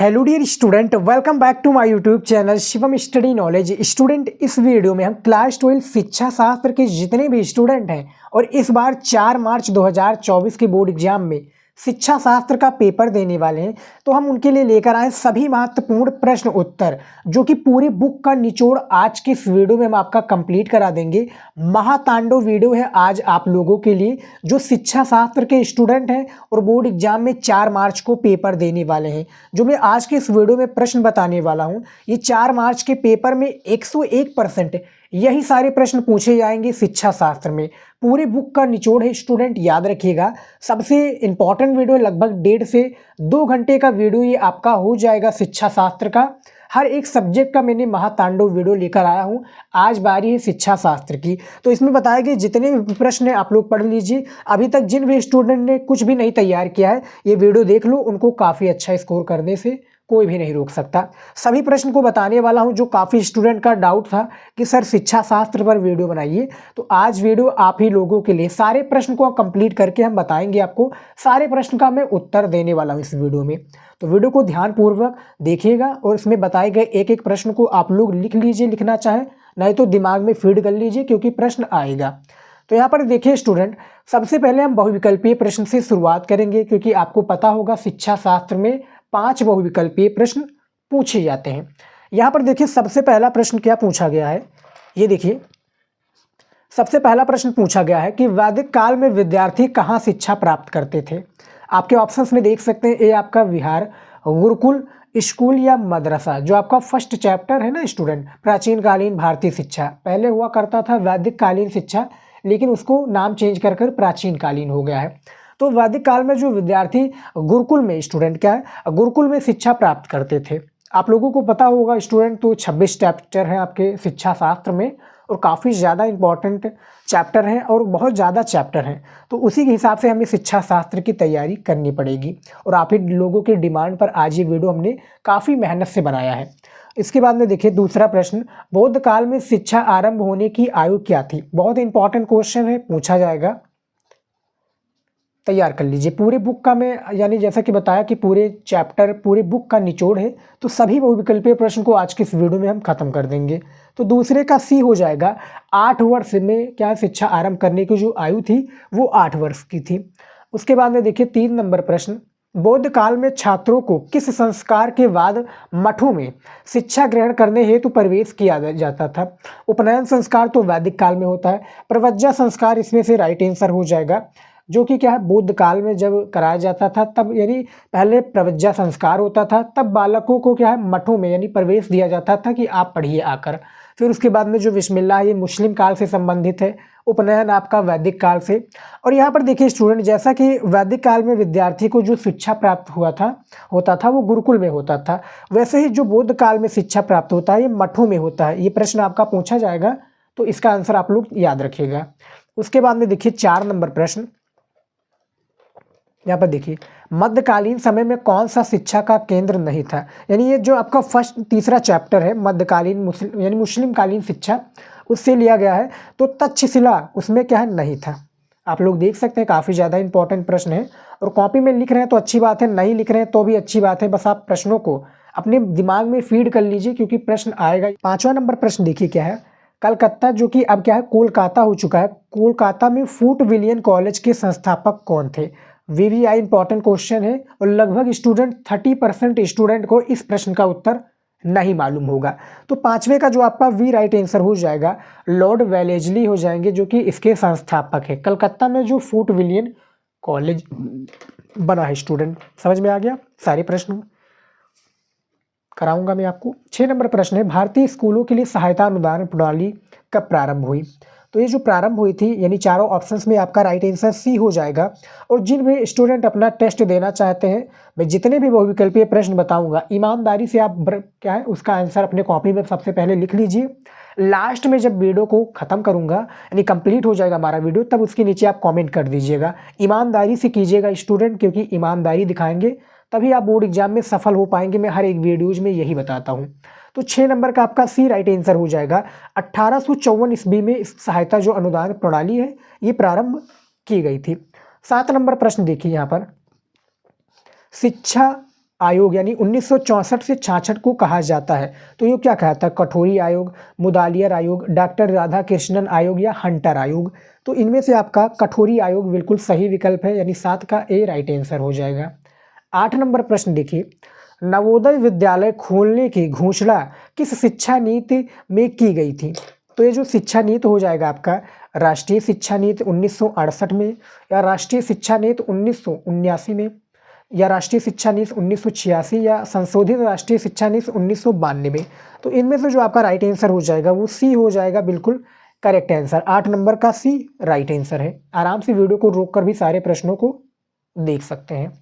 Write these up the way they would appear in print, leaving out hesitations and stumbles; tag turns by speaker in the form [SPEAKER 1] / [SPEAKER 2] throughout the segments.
[SPEAKER 1] Hello dear student, welcome back to my YouTube channel Shivam study knowledge. Student, इस video में हम class 12 शिक्षा शास्त्र के जितने भी स्टूडेंट हैं और इस बार 4 मार्च 2024 के बोर्ड एग्जाम में शिक्षा शास्त्र का पेपर देने वाले हैं, तो हम उनके लिए लेकर आए सभी महत्वपूर्ण प्रश्न उत्तर, जो कि पूरी बुक का निचोड़ आज की इस वीडियो में हम आपका कंप्लीट करा देंगे। महातांडव वीडियो है आज आप लोगों के लिए, जो शिक्षा शास्त्र के स्टूडेंट हैं और बोर्ड एग्जाम में 4 मार्च को पेपर देने वाले हैं। जो मैं आज के इस वीडियो में प्रश्न बताने वाला हूं, ये 4 मार्च के पेपर में 101% यही सारे प्रश्न पूछे जाएंगे शिक्षा शास्त्र में। पूरी बुक का निचोड़ है स्टूडेंट, याद रखिएगा। सबसे इंपॉर्टेंट वीडियो, लगभग 1.5 से 2 घंटे का वीडियो ये आपका हो जाएगा शिक्षा शास्त्र का। हर एक सब्जेक्ट का मैंने महातांडव वीडियो लेकर आया हूँ। आज बारी है शिक्षा शास्त्र की, तो इसमें बताए गए जितने भी प्रश्न हैं आप लोग पढ़ लीजिए। अभी तक जिन भी स्टूडेंट ने कुछ भी नहीं तैयार किया है, ये वीडियो देख लो, उनको काफ़ी अच्छा स्कोर करने से कोई भी नहीं रोक सकता। सभी प्रश्न को बताने वाला हूं, जो काफ़ी स्टूडेंट का डाउट था कि सर शिक्षा शास्त्र पर वीडियो बनाइए, तो आज वीडियो आप ही लोगों के लिए सारे प्रश्न को कंप्लीट करके हम बताएंगे आपको। सारे प्रश्न का मैं उत्तर देने वाला हूं इस वीडियो में, तो वीडियो को ध्यानपूर्वक देखिएगा और इसमें बताए गए एक एक प्रश्न को आप लोग लिख लीजिए, लिखना चाहे नहीं तो दिमाग में फीड कर लीजिए, क्योंकि प्रश्न आएगा। तो यहाँ पर देखिए स्टूडेंट, सबसे पहले हम बहुविकल्पीय प्रश्न से शुरुआत करेंगे, क्योंकि आपको पता होगा शिक्षा शास्त्र में 5 बहुविकल्पीय प्रश्न पूछे जाते हैं। यहाँ पर देखिए सबसे पहला प्रश्न क्या पूछा गया है, ये देखिए। सबसे पहला प्रश्न पूछा गया है कि वैदिक काल में विद्यार्थी कहाँ शिक्षा प्राप्त करते थे। आपके ऑप्शंस में देख सकते हैं, ये आपका विहार, गुरुकुल, स्कूल या मदरसा। जो आपका फर्स्ट चैप्टर है ना स्टूडेंट, प्राचीन कालीन भारतीय शिक्षा, पहले हुआ करता था वैदिक कालीन शिक्षा, लेकिन उसको नाम चेंज कर प्राचीन कालीन हो गया है। तो वैदिक काल में जो विद्यार्थी गुरुकुल में स्टूडेंट क्या है, गुरुकुल में शिक्षा प्राप्त करते थे। आप लोगों को पता होगा स्टूडेंट, तो 26 चैप्टर हैं आपके शिक्षा शास्त्र में, और काफ़ी ज़्यादा इंपॉर्टेंट चैप्टर हैं और बहुत ज़्यादा चैप्टर हैं। तो उसी के हिसाब से हमें शिक्षा शास्त्र की तैयारी करनी पड़ेगी, और आप ही लोगों के डिमांड पर आज ये वीडियो हमने काफ़ी मेहनत से बनाया है। इसके बाद में देखिए दूसरा प्रश्न, बौद्ध काल में शिक्षा आरंभ होने की आयु क्या थी। बहुत इंपॉर्टेंट क्वेश्चन है, पूछा जाएगा, तैयार कर लीजिए। पूरे बुक का मैं, यानी जैसा कि बताया कि पूरे चैप्टर पूरे बुक का निचोड़ है, तो सभी बहुविकल्पीय प्रश्न को आज के इस वीडियो में हम खत्म कर देंगे। तो दूसरे का सी हो जाएगा, 8 वर्ष में क्या शिक्षा आरंभ करने की जो आयु थी वो 8 वर्ष की थी। उसके बाद में देखिए 3 नंबर प्रश्न, बौद्ध काल में छात्रों को किस संस्कार के बाद मठों में शिक्षा ग्रहण करने हेतु प्रवेश किया जाता था। उपनयन संस्कार तो वैदिक काल में होता है। प्रव्रज्जा संस्कार इसमें से राइट आंसर हो जाएगा, जो कि क्या है, बौद्ध काल में जब कराया जाता था तब, यानी पहले प्रव्रज्जा संस्कार होता था, तब बालकों को क्या है मठों में यानी प्रवेश दिया जाता था कि आप पढ़िए आकर। फिर उसके बाद में जो बिस्मिल्लाह है, ये मुस्लिम काल से संबंधित है। उपनयन आपका वैदिक काल से। और यहाँ पर देखिए स्टूडेंट, जैसा कि वैदिक काल में विद्यार्थी को जो शिक्षा प्राप्त होता था वो गुरुकुल में होता था, वैसे ही जो बौद्ध काल में शिक्षा प्राप्त होता है ये मठों में होता है। ये प्रश्न आपका पूछा जाएगा, तो इसका आंसर आप लोग याद रखिएगा। उसके बाद में देखिए 4 नंबर प्रश्न, यहाँ पर देखिए, मध्यकालीन समय में कौन सा शिक्षा का केंद्र नहीं था। यानी ये जो आपका तीसरा चैप्टर है मध्यकालीन यानी मुस्लिम कालीन शिक्षा, उससे लिया गया है। तो तक्षशिला उसमें क्या है, नहीं था। आप लोग देख सकते हैं, काफ़ी ज़्यादा इंपॉर्टेंट प्रश्न है, और कॉपी में लिख रहे हैं तो अच्छी बात है, नहीं लिख रहे हैं तो भी अच्छी बात है। बस आप प्रश्नों को अपने दिमाग में फीड कर लीजिए, क्योंकि प्रश्न आएगा। 5वां नंबर प्रश्न देखिए क्या है, कलकत्ता, जो कि अब क्या है कोलकाता हो चुका है, कोलकाता में फूट विलियम कॉलेज के संस्थापक कौन थे। VVI इंपॉर्टेंट क्वेश्चन है, और लगभग स्टूडेंट 30% स्टूडेंट को इस प्रश्न का उत्तर नहीं मालूम होगा। तो 5वें का जो आपका वी राइट आंसर हो जाएगा, लॉर्ड वेलेजली हो जाएंगे, जो कि इसके संस्थापक है। कलकत्ता में जो फूट विलियम कॉलेज बना है स्टूडेंट, समझ में आ गया। सारे प्रश्न कराऊंगा मैं आपको। 6 नंबर प्रश्न है, भारतीय स्कूलों के लिए सहायता अनुदान प्रणाली कब प्रारंभ हुई। तो ये जो प्रारंभ हुई थी, यानी चारों ऑप्शंस में आपका राइट आंसर सी हो जाएगा। और जिन भी स्टूडेंट अपना टेस्ट देना चाहते हैं, मैं जितने भी बहुविकल्पीय प्रश्न बताऊंगा, ईमानदारी से आप क्या है उसका आंसर अपने कॉपी में सबसे पहले लिख लीजिए। लास्ट में जब वीडियो को खत्म करूंगा, यानी कंप्लीट हो जाएगा हमारा वीडियो, तब उसके नीचे आप कॉमेंट कर दीजिएगा। ईमानदारी से कीजिएगा स्टूडेंट, क्योंकि ईमानदारी दिखाएंगे तभी आप बोर्ड एग्जाम में सफल हो पाएंगे। मैं हर एक वीडियोज में यही बताता हूँ। तो 6 नंबर का आपका सी राइट आंसर हो जाएगा। 1854 ईस्वी में इस सहायता जो अनुदान प्रणाली है ये प्रारंभ की गई थी। 7 नंबर प्रश्न देखिए यहाँ पर, शिक्षा आयोग यानी 1964 से 66 को कहा जाता है? तो ये क्या कहता है? कठोरी आयोग, मुदालियर आयोग, डॉक्टर राधा कृष्णन आयोग या हंटर आयोग? तो इनमें से आपका कठोरी आयोग बिल्कुल सही विकल्प है, यानी 7 का ए राइट आंसर हो जाएगा। 8 नंबर प्रश्न देखिए, नवोदय विद्यालय खोलने की घोषणा किस शिक्षा नीति में की गई थी? तो ये जो शिक्षा नीति हो जाएगा आपका राष्ट्रीय शिक्षा नीति 1968 में, या राष्ट्रीय शिक्षा नीति 1979 में, या राष्ट्रीय शिक्षा नीति 1986, या संशोधित राष्ट्रीय शिक्षा नीति 1992 में। तो इनमें से जो आपका राइट आंसर हो जाएगा वो सी हो जाएगा, बिल्कुल करेक्ट आंसर। 8 नंबर का सी राइट आंसर है। आराम से वीडियो को रोककर भी सारे प्रश्नों को देख सकते हैं।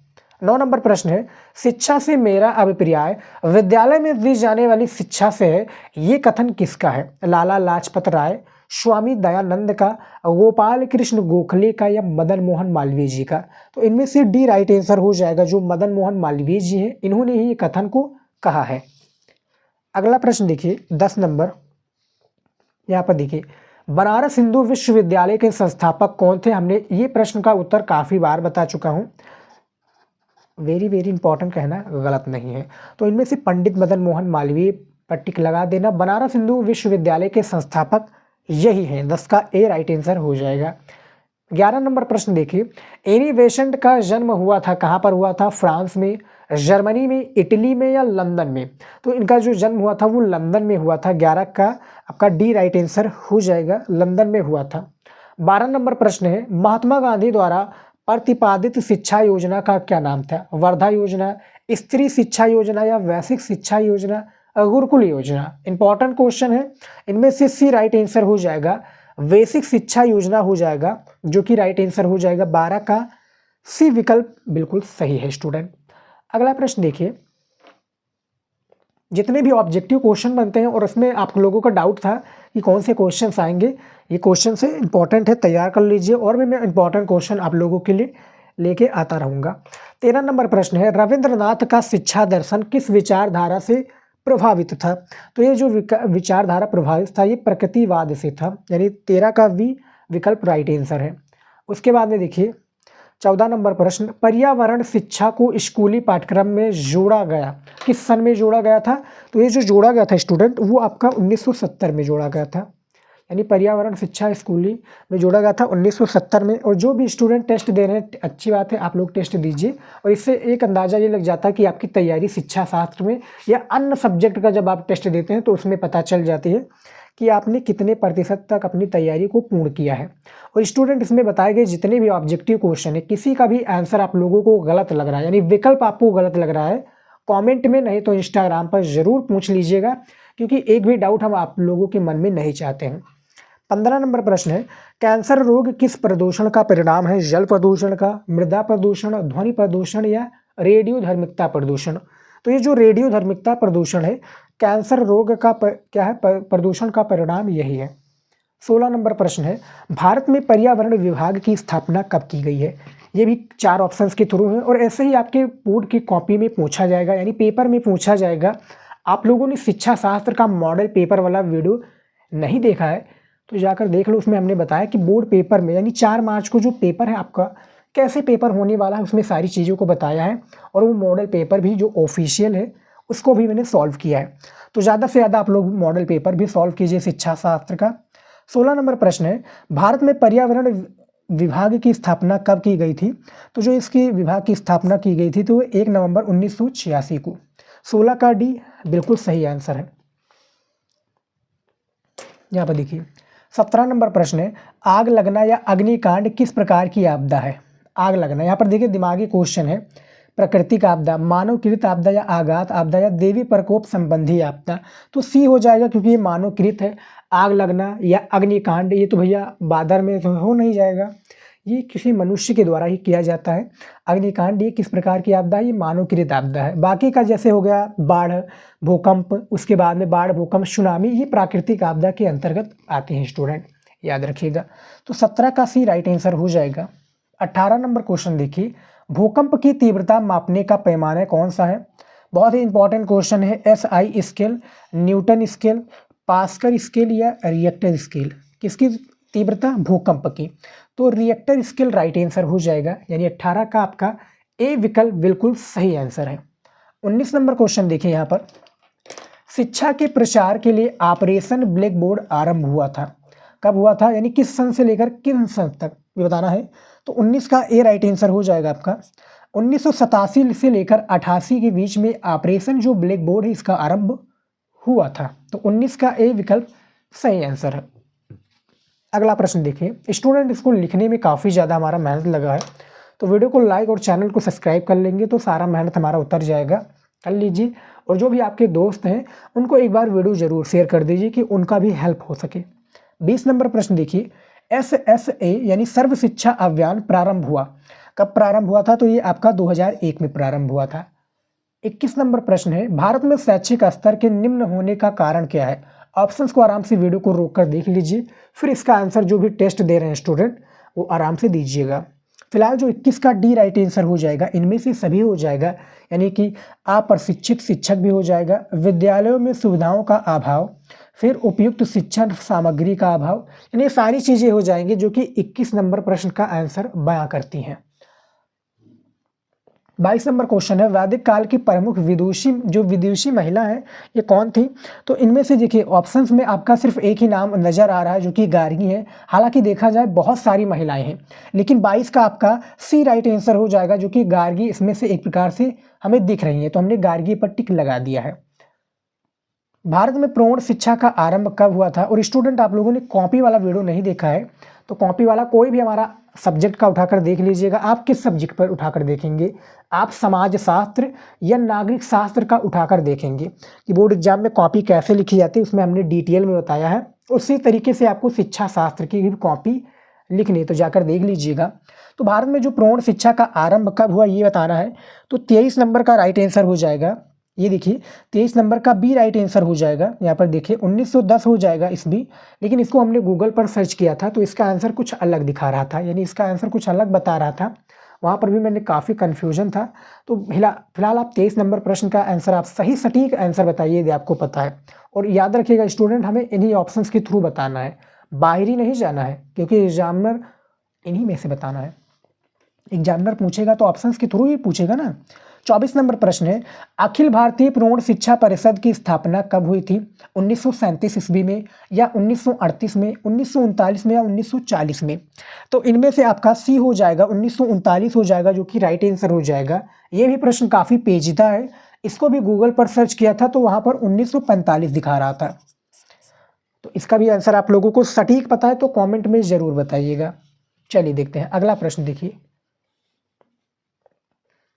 [SPEAKER 1] 9 नंबर प्रश्न है, शिक्षा से मेरा अभिप्राय विद्यालय में दी जाने वाली शिक्षा से है, ये कथन किसका है? लाला लाजपत राय, स्वामी दयानंद का, गोपाल कृष्ण गोखले का, या मदन मोहन मालवीय जी का? तो इनमें से डी राइट आंसर हो जाएगा, जो मदन मोहन मालवीय जी हैं इन्होंने ही ये कथन को कहा है। अगला प्रश्न देखिए 10 नंबर, यहाँ पर देखिए, बनारस हिंदू विश्वविद्यालय के संस्थापक कौन थे? हमने ये प्रश्न का उत्तर काफ़ी बार बता चुका हूँ, वेरी वेरी इंपॉर्टेंट कहना गलत नहीं है। तो इनमें से पंडित मदन मोहन मालवीय पर टिक लगा देना। बनारस हिंदू विश्वविद्यालय के संस्थापक यही हैं, 10 का ए राइट आंसर हो जाएगा। 11 नंबर प्रश्न देखिए, एनी बेसेंट का जन्म हुआ था कहाँ पर हुआ था? फ्रांस में, जर्मनी में, इटली में, या लंदन में? तो इनका जो जन्म हुआ था वो लंदन में हुआ था। 11 का आपका डी राइट आंसर हो जाएगा, लंदन में हुआ था। 12 नंबर प्रश्न है, महात्मा गांधी द्वारा प्रतिपादित शिक्षा योजना का क्या नाम था? वर्धा योजना, स्त्री शिक्षा योजना, या वैश्विक शिक्षा योजना, गुरुकुल योजना? इंपॉर्टेंट क्वेश्चन है। इनमें से सी राइट आंसर हो जाएगा, वैश्विक शिक्षा योजना हो जाएगा, जो कि राइट आंसर हो जाएगा। 12 का सी विकल्प बिल्कुल सही है स्टूडेंट। अगला प्रश्न देखिए, जितने भी ऑब्जेक्टिव क्वेश्चन बनते हैं और उसमें आप लोगों का डाउट था कि कौन से क्वेश्चंस आएंगे, ये क्वेश्चन से इंपॉर्टेंट है, तैयार कर लीजिए, और भी मैं इंपॉर्टेंट क्वेश्चन आप लोगों के लिए लेके आता रहूँगा। 13 नंबर प्रश्न है, रविंद्रनाथ का शिक्षा दर्शन किस विचारधारा से प्रभावित था? तो ये जो विचारधारा प्रभावित था ये प्रकृतिवाद से था, यानी 13 का वी विकल्प राइट आंसर है। उसके बाद में देखिए 14 नंबर प्रश्न, पर्यावरण शिक्षा को स्कूली पाठ्यक्रम में जोड़ा गया, किस सन में जोड़ा गया था? तो ये जो जोड़ा गया था स्टूडेंट वो आपका 1970 में जोड़ा गया था, यानी पर्यावरण शिक्षा स्कूली में जोड़ा गया था 1970 में। और जो भी स्टूडेंट टेस्ट दे रहे हैं, अच्छी बात है, आप लोग टेस्ट दीजिए, और इससे एक अंदाज़ा ये लग जाता है कि आपकी तैयारी शिक्षा शास्त्र में या अन्य सब्जेक्ट का जब आप टेस्ट देते हैं तो उसमें पता चल जाती है कि आपने कितने प्रतिशत तक अपनी तैयारी को पूर्ण किया है। और स्टूडेंट इसमें बताए गए जितने भी ऑब्जेक्टिव क्वेश्चन है, किसी का भी आंसर आप लोगों को गलत लग रहा है, यानी विकल्प आपको गलत लग रहा है, कमेंट में नहीं तो इंस्टाग्राम पर ज़रूर पूछ लीजिएगा, क्योंकि एक भी डाउट हम आप लोगों के मन में नहीं चाहते हैं। 15 नंबर प्रश्न है, कैंसर रोग किस प्रदूषण का परिणाम है? जल प्रदूषण का, मृदा प्रदूषण, ध्वनि प्रदूषण, या रेडियोधर्मिता प्रदूषण? तो ये जो रेडियोधर्मिता प्रदूषण है कैंसर रोग का क्या है? प्रदूषण का परिणाम यही है। 16 नंबर प्रश्न है, भारत में पर्यावरण विभाग की स्थापना कब की गई है? ये भी 4 ऑप्शंस के थ्रू है, और ऐसे ही आपके बोर्ड की कॉपी में पूछा जाएगा, यानी पेपर में पूछा जाएगा। आप लोगों ने शिक्षा शास्त्र का मॉडल पेपर वाला वीडियो नहीं देखा है तो जाकर देख लो, उसमें हमने बताया कि बोर्ड पेपर में, यानी 4 मार्च को जो पेपर है आपका, कैसे पेपर होने वाला है, उसमें सारी चीज़ों को बताया है। और वो मॉडल पेपर भी जो ऑफिशियल है उसको भी मैंने सॉल्व किया है। तो ज़्यादा से ज़्यादा आप लोग मॉडल पेपर भी सॉल्व कीजिए शिक्षा शास्त्र का। 16 नंबर प्रश्न है, भारत में पर्यावरण विभाग की स्थापना कब की गई थी? तो जो इसकी विभाग की स्थापना की गई थी तो 1 नवंबर 1986 को। 16 का डी बिल्कुल सही आंसर है। यहाँ पर देखिए 17 नंबर प्रश्न है, आग लगना या अग्निकांड किस प्रकार की आपदा है? आग लगना, यहाँ पर देखिए दिमागी क्वेश्चन है, प्राकृतिक आपदा, मानवकृत आपदा, या आघात आपदा, या देवी प्रकोप संबंधी आपदा? तो सी हो जाएगा, क्योंकि ये मानवकृत है। आग लगना या अग्निकांड ये तो भैया बादर में तो हो नहीं जाएगा, ये किसी मनुष्य के द्वारा ही किया जाता है। अग्निकांड ये किस प्रकार की आपदा है? ये मानवकृत आपदा है। बाकी का जैसे हो गया बाढ़, भूकंप, उसके बाद में बाढ़, भूकंप, सुनामी, ये प्राकृतिक आपदा के अंतर्गत आते हैं स्टूडेंट, याद रखिएगा। तो 17 का सी राइट आंसर हो जाएगा। 18 नंबर क्वेश्चन देखिए, भूकंप की तीव्रता मापने का पैमाना कौन सा है? बहुत ही इंपॉर्टेंट क्वेश्चन है। SI scale, Newton scale, pascal scale, या रिएक्टर स्केल? किसकी तीव्रता? भूकंप की। तो रिएक्टर स्केल राइट आंसर हो जाएगा, यानी 18 का आपका ए विकल्प बिल्कुल सही आंसर है। 19 नंबर क्वेश्चन देखिए यहाँ पर, शिक्षा के प्रचार के लिए ऑपरेशन ब्लैक बोर्ड आरंभ हुआ था। कब हुआ था, यानी किस सन से लेकर किस सन तक ये बताना है। तो 19 का ए राइट आंसर हो जाएगा आपका। 1987 से लेकर 88 के बीच में ऑपरेशन जो ब्लैक बोर्ड है इसका आरंभ हुआ था। तो 19 का ए विकल्प सही आंसर है। अगला प्रश्न देखिए, स्टूडेंट इसको लिखने में काफ़ी ज़्यादा हमारा मेहनत लगा है, तो वीडियो को लाइक और चैनल को सब्सक्राइब कर लेंगे तो सारा मेहनत हमारा उतर जाएगा, कर लीजिए। और जो भी आपके दोस्त हैं उनको एक बार वीडियो ज़रूर शेयर कर दीजिए कि उनका भी हेल्प हो सके। 20 नंबर प्रश्न देखिए, SSA यानी सर्व शिक्षा अभियान प्रारंभ हुआ। कब प्रारंभ हुआ था, तो ये आपका 2001 में प्रारंभ हुआ था। 21 नंबर प्रश्न है, भारत में शैक्षिक स्तर के निम्न होने का कारण क्या है। ऑप्शंस को आराम से वीडियो को रोक कर देख लीजिए, फिर इसका आंसर जो भी टेस्ट दे रहे हैं स्टूडेंट वो आराम से दीजिएगा। फिलहाल जो 21 का डी राइट आंसर हो जाएगा, इनमें से सभी हो जाएगा, यानी कि अप्रशिक्षित शिक्षक भी हो जाएगा, विद्यालयों में सुविधाओं का अभाव, फिर उपयुक्त शिक्षण सामग्री का अभाव, यानी ये सारी चीज़ें हो जाएंगी जो कि 21 नंबर प्रश्न का आंसर बयां करती हैं। 22 नंबर क्वेश्चन है, वैदिक काल की प्रमुख विदुषी महिला है ये कौन थी। तो इनमें से देखिए ऑप्शंस में आपका सिर्फ एक ही नाम नज़र आ रहा है जो कि गार्गी है। हालांकि देखा जाए बहुत सारी महिलाएं हैं, लेकिन 22 का आपका सी राइट आंसर हो जाएगा, जो कि गार्गी इसमें से एक प्रकार से हमें दिख रही है, तो हमने गार्गी पर टिक लगा दिया है। भारत में प्रौढ़ शिक्षा का आरंभ कब हुआ था। और स्टूडेंट आप लोगों ने कॉपी वाला वीडियो नहीं देखा है तो कॉपी वाला कोई भी हमारा सब्जेक्ट का उठाकर देख लीजिएगा। आप किस सब्जेक्ट पर उठाकर देखेंगे, आप समाज शास्त्र या नागरिक शास्त्र का उठाकर देखेंगे कि बोर्ड एग्जाम में कॉपी कैसे लिखी जाती है, उसमें हमने डिटेल में बताया है। उसी तरीके से आपको शिक्षा शास्त्र की भी कॉपी लिखनी है, तो जाकर देख लीजिएगा। तो भारत में जो प्रौढ़ शिक्षा का आरंभ कब हुआ ये बताना है, तो 23 नंबर का राइट आंसर हो जाएगा। ये देखिए 23 नंबर का बी राइट आंसर हो जाएगा। यहाँ पर देखिए 1910 हो जाएगा इस बी, लेकिन इसको हमने गूगल पर सर्च किया था तो इसका आंसर कुछ अलग दिखा रहा था, यानी इसका आंसर कुछ अलग बता रहा था। वहाँ पर भी मैंने काफ़ी कन्फ्यूजन था। तो फिलहाल आप 23 नंबर प्रश्न का आंसर आप सही सटीक आंसर बताइए यदि आपको पता है। और याद रखिएगा स्टूडेंट, हमें इन्हीं ऑप्शंस के थ्रू बताना है, बाहरी नहीं जाना है, क्योंकि एग्जामिनर इन्हीं में से बताना है। एग्जामिनर पूछेगा तो ऑप्शंस के थ्रू ही पूछेगा ना। 24 नंबर प्रश्न है, अखिल भारतीय प्रौढ़ शिक्षा परिषद की स्थापना कब हुई थी। 1937 ईस्वी में या 1938 में, 1939 में या 1940 में। तो इनमें से आपका सी हो जाएगा, 1939 हो जाएगा, जो कि राइट आंसर हो जाएगा। ये भी प्रश्न काफ़ी पेचीदा है, इसको भी गूगल पर सर्च किया था तो वहाँ पर 1945 दिखा रहा था। तो इसका भी आंसर आप लोगों को सटीक पता है तो कॉमेंट में ज़रूर बताइएगा। चलिए देखते हैं अगला प्रश्न देखिए।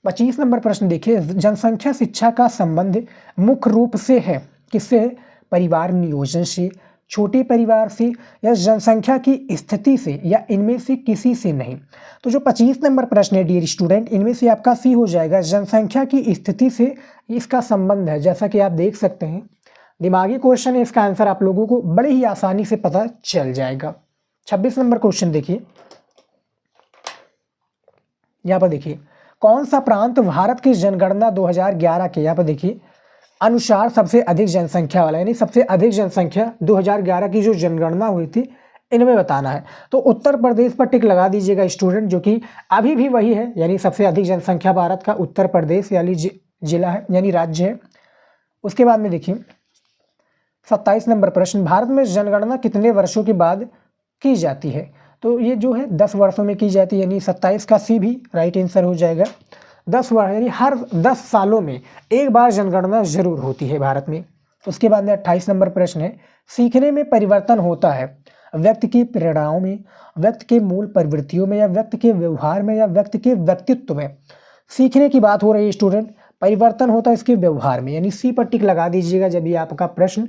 [SPEAKER 1] 25 नंबर प्रश्न देखिए, जनसंख्या शिक्षा का संबंध मुख्य रूप से है किससे है, परिवार नियोजन से, छोटे परिवार से, या जनसंख्या की स्थिति से, या इनमें से किसी से नहीं। तो जो 25 नंबर प्रश्न है डियर स्टूडेंट, इनमें से आपका सी हो जाएगा, जनसंख्या की स्थिति से इसका संबंध है। जैसा कि आप देख सकते हैं दिमागी क्वेश्चन है, इसका आंसर आप लोगों को बड़े ही आसानी से पता चल जाएगा। 26 नंबर क्वेश्चन देखिए, यहाँ पर देखिए कौन सा प्रांत भारत की जनगणना 2011 के, यहाँ पर देखिए अनुसार सबसे अधिक जनसंख्या वाला, यानी सबसे अधिक जनसंख्या 2011 की जो जनगणना हुई थी इनमें बताना है। तो उत्तर प्रदेश पर टिक लगा दीजिएगा स्टूडेंट, जो कि अभी भी वही है, यानी सबसे अधिक जनसंख्या भारत का उत्तर प्रदेश यानी जिला है, यानी राज्य है। उसके बाद में देखिए 27 नंबर प्रश्न, भारत में जनगणना कितने वर्षों के बाद की जाती है। तो ये जो है 10 वर्षों में की जाती है, यानी 27 का सी भी राइट आंसर हो जाएगा। 10 वर्ष यानी हर 10 सालों में एक बार जनगणना जरूर होती है भारत में। उसके बाद में 28 नंबर प्रश्न है, सीखने में परिवर्तन होता है व्यक्ति की प्रेरणाओं में, व्यक्ति के मूल प्रवृत्तियों में, या व्यक्ति के व्यवहार में, या व्यक्ति के व्यक्तित्व में। सीखने की बात हो रही है स्टूडेंट, परिवर्तन होता है इसके व्यवहार में, यानी सी पर टिक लगा दीजिएगा जब भी आपका प्रश्न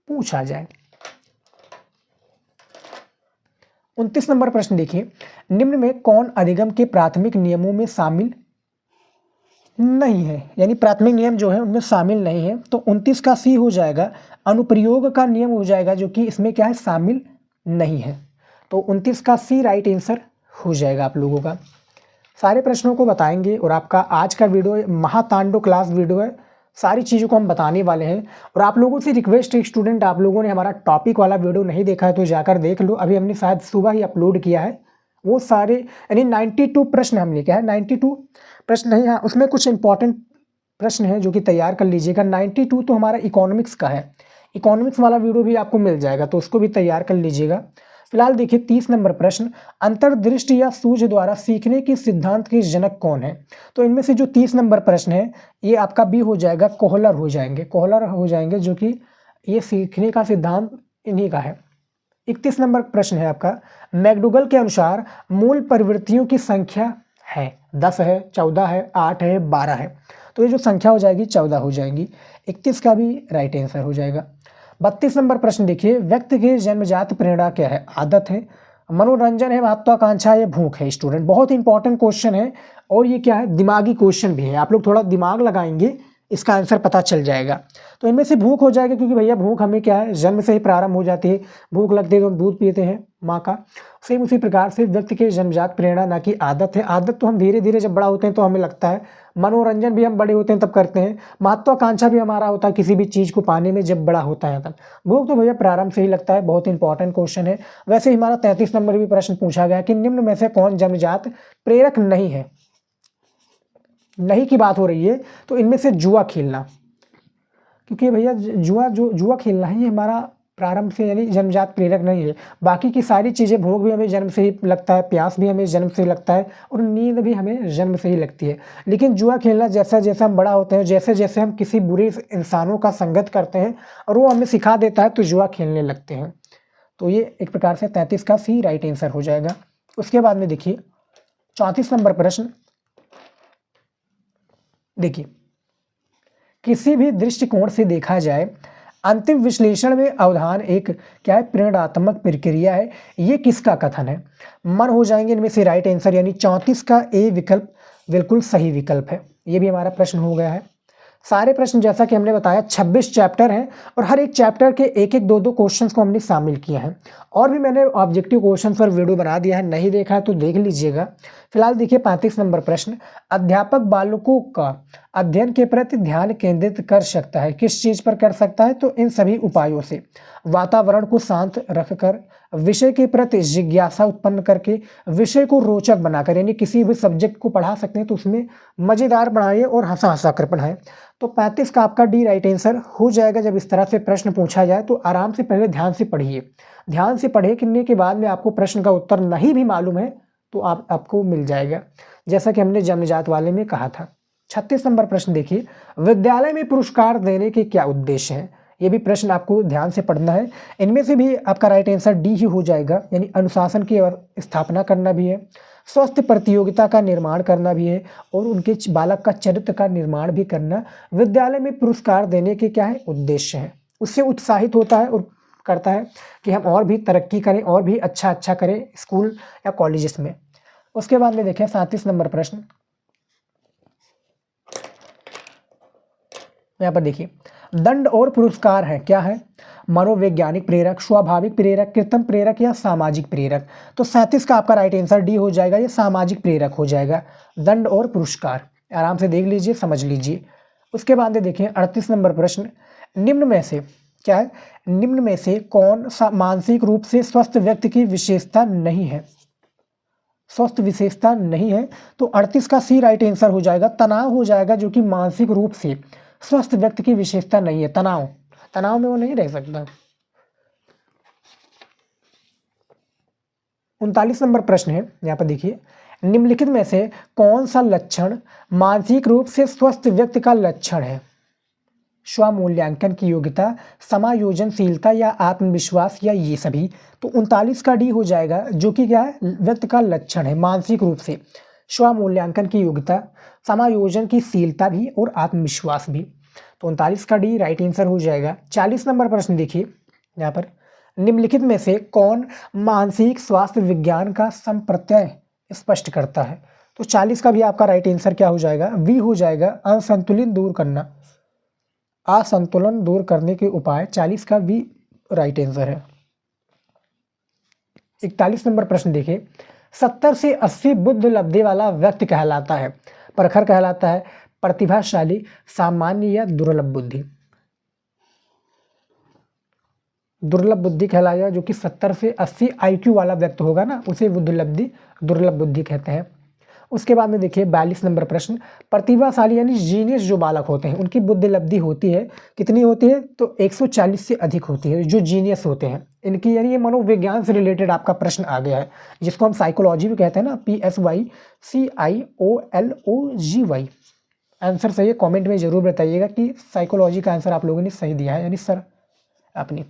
[SPEAKER 1] पूछा जाए। 29 नंबर प्रश्न देखिए, निम्न में कौन अधिगम के प्राथमिक नियमों में शामिल नहीं है, यानी प्राथमिक नियम जो है उनमें शामिल नहीं है। तो 29 का सी हो जाएगा, अनुप्रयोग का नियम हो जाएगा, जो कि इसमें क्या है शामिल नहीं है। तो 29 का सी राइट आंसर हो जाएगा आप लोगों का। सारे प्रश्नों को बताएंगे और आपका आज का वीडियो महातांडव क्लास वीडियो है, सारी चीज़ों को हम बताने वाले हैं। और आप लोगों से रिक्वेस्ट है स्टूडेंट, आप लोगों ने हमारा टॉपिक वाला वीडियो नहीं देखा है तो जाकर देख लो, अभी हमने शायद सुबह ही अपलोड किया है। वो सारे यानी 92 प्रश्न हमने क्या है 92 प्रश्न नहीं, हाँ उसमें कुछ इंपॉर्टेंट प्रश्न है जो कि तैयार कर लीजिएगा। 92 तो हमारा इकोनॉमिक्स का है, इकोनॉमिक्स वाला वीडियो भी आपको मिल जाएगा, तो उसको भी तैयार कर लीजिएगा। फिलहाल देखिए 30 नंबर प्रश्न, अंतर्दृष्टि या सूझ द्वारा सीखने के सिद्धांत के जनक कौन है? तो इनमें से जो 30 नंबर प्रश्न है ये आपका बी हो जाएगा, कोहलर हो जाएंगे, कोहलर हो जाएंगे, जो कि ये सीखने का सिद्धांत इन्हीं का है। 31 नंबर प्रश्न है आपका, मैकडूगल के अनुसार मूल प्रवृत्तियों की संख्या है 10 है, 14 है, 8 है, 12 है। तो ये जो संख्या हो जाएगी 14 हो जाएगी। 31 का भी राइट आंसर हो जाएगा। 32 नंबर प्रश्न देखिए, व्यक्ति की जन्मजात प्रेरणा क्या है? आदत है, मनोरंजन है, महत्वाकांक्षा है, भूख है? स्टूडेंट बहुत इंपॉर्टेंट क्वेश्चन है और ये क्या है, दिमागी क्वेश्चन भी है। आप लोग थोड़ा दिमाग लगाएंगे इसका आंसर पता चल जाएगा। तो इनमें से भूख हो जाएगा, क्योंकि भैया भूख हमें क्या है, जन्म से ही प्रारंभ हो जाती है। भूख लगती है तो हम दूध पीते हैं माँ का। सेम उसी प्रकार से व्यक्ति की जन्मजात प्रेरणा ना कि आदत है। आदत तो हम धीरे धीरे जब बड़ा होते हैं तो हमें लगता है। मनोरंजन भी हम बड़े होते हैं तब करते हैं। महत्वाकांक्षा भी हमारा होता है किसी भी चीज़ को पाने में जब बड़ा होता है तब। भूख तो भैया प्रारंभ से ही लगता है। बहुत इंपॉर्टेंट क्वेश्चन है। वैसे ही हमारा 33 नंबर भी प्रश्न पूछा गया कि निम्न में से कौन जन्मजात प्रेरक नहीं है? नहीं की बात हो रही है, तो इनमें से जुआ खेलना, क्योंकि भैया जुआ खेलना ही हमारा प्रारंभ से यानी जन्मजात प्रेरक नहीं है। बाकी की सारी चीज़ें, भोग भी हमें जन्म से ही लगता है, प्यास भी हमें जन्म से ही लगता है और नींद भी हमें जन्म से ही लगती है। लेकिन जुआ खेलना जैसा जैसा हम बड़ा होते हैं, जैसे जैसे हम किसी बुरे इंसानों का संगत करते हैं और वो हमें सिखा देता है तो जुआ खेलने लगते हैं। तो ये एक प्रकार से 33 का सी राइट आंसर हो जाएगा। उसके बाद में देखिए 34 नंबर प्रश्न देखिए, किसी भी दृष्टिकोण से देखा जाए अंतिम विश्लेषण में अवधान एक क्या है, प्रेरणात्मक प्रक्रिया है। ये किसका कथन है? मन हो जाएंगे इनमें से राइट आंसर, यानी 34 का ए विकल्प बिल्कुल सही विकल्प है। ये भी हमारा प्रश्न हो गया है। सारे प्रश्न जैसा कि हमने बताया 26 चैप्टर हैं और हर एक चैप्टर के एक एक दो दो क्वेश्चंस को हमने शामिल किया है। और भी मैंने ऑब्जेक्टिव क्वेश्चन पर वीडियो बना दिया है, नहीं देखा है तो देख लीजिएगा। फिलहाल देखिए 35 नंबर प्रश्न, अध्यापक बालकों का अध्ययन के प्रति ध्यान केंद्रित कर सकता है। किस चीज़ पर कर सकता है? तो इन सभी उपायों से, वातावरण को शांत रखकर, विषय के प्रति जिज्ञासा उत्पन्न करके, विषय को रोचक बनाकर, यानी किसी भी सब्जेक्ट को पढ़ा सकते हैं तो उसमें मज़ेदार बनाइए और हंसा हंसा कर पढ़ाएं। तो 35 का आपका डी राइट आंसर हो जाएगा। जब इस तरह से प्रश्न पूछा जाए तो आराम से पहले ध्यान से पढ़िए, ध्यान से पढ़े करने के बाद में आपको प्रश्न का उत्तर नहीं भी मालूम है तो आपको मिल जाएगा, जैसा कि हमने जन्मजात वाले में कहा था। 36 नंबर प्रश्न देखिए, विद्यालय में पुरस्कार देने के क्या उद्देश्य हैं? ये भी प्रश्न आपको ध्यान से पढ़ना है। इनमें से भी आपका राइट आंसर डी ही हो जाएगा, यानी अनुशासन की स्थापना करना भी है, स्वस्थ प्रतियोगिता का निर्माण करना भी है और उनके बालक का चरित्र का निर्माण भी करना। विद्यालय में पुरस्कार देने के क्या है, उद्देश्य है। उससे उत्साहित होता है और करता है कि हम और भी तरक्की करें और भी अच्छा करें स्कूल या कॉलेजेस में। उसके बाद में देखें 37 नंबर प्रश्न, यहाँ पर देखिए, दंड और पुरस्कार है क्या है? मनोवैज्ञानिक प्रेरक, स्वाभाविक प्रेरक, कृत्रिम प्रेरक या सामाजिक प्रेरक? तो 37 का आपका राइट आंसर डी हो जाएगा, ये सामाजिक प्रेरक हो जाएगा। दंड और पुरस्कार आराम से देख लीजिए, समझ लीजिए। उसके बाद देखिए 38 नंबर प्रश्न, निम्न में से क्या है, निम्न में से कौन सा मानसिक रूप से स्वस्थ व्यक्ति की विशेषता नहीं है? स्वस्थ विशेषता नहीं है तो 38 का सी राइट आंसर हो जाएगा। तनाव हो जाएगा, जो कि मानसिक रूप से स्वस्थ व्यक्ति की विशेषता नहीं है। तनाव में वो नहीं रह सकता। 39 नंबर प्रश्न है, यहाँ पर देखिए, निम्नलिखित में से कौन सा लक्षण मानसिक रूप से स्वस्थ व्यक्ति का लक्षण है? स्वमूल्यांकन की योग्यता, समायोजनशीलता या आत्मविश्वास या ये सभी? तो 39 का डी हो जाएगा, जो कि क्या है, व्यक्ति का लक्षण है मानसिक रूप से स्वमूल्यांकन की योग्यता, समायोजन की शीलता भी और आत्मविश्वास भी। तो 39 का डी राइट आंसर हो जाएगा। 40 नंबर प्रश्न देखिए, यहाँ पर निम्नलिखित में से कौन मानसिक स्वास्थ्य विज्ञान का संप्रत्यय स्पष्ट करता है? तो 40 का भी आपका राइट आंसर क्या हो जाएगा, वी हो जाएगा। असंतुलन दूर करने के उपाय, 40 का वी राइट आंसर है। 41 नंबर प्रश्न देखिए, 70 से 80 बुद्ध लब्धि वाला व्यक्ति कहलाता है, प्रखर कहलाता है, प्रतिभाशाली, सामान्य या दुर्लभ बुद्धि? दुर्लभ बुद्धि कहलाएगा, जो कि 70 से 80 IQ वाला व्यक्ति होगा ना, उसे दुर्लभ बुद्धि कहते हैं। उसके बाद में देखिए 42 नंबर प्रश्न, प्रतिभाशाली यानी जीनियस जो बालक होते हैं उनकी बुद्धिलब्धि होती है, कितनी होती है? तो 140 से अधिक होती है। जो जीनियस होते हैं इनकी, यानी ये मनोविज्ञान से रिलेटेड आपका प्रश्न आ गया है, जिसको हम साइकोलॉजी भी कहते हैं ना, PSYCIOLOGY। आंसर सही है, कमेंट में जरूर बताइएगा कि साइकोलॉजी का आंसर आप लोगों ने सही दिया है, यानी सर अपनी।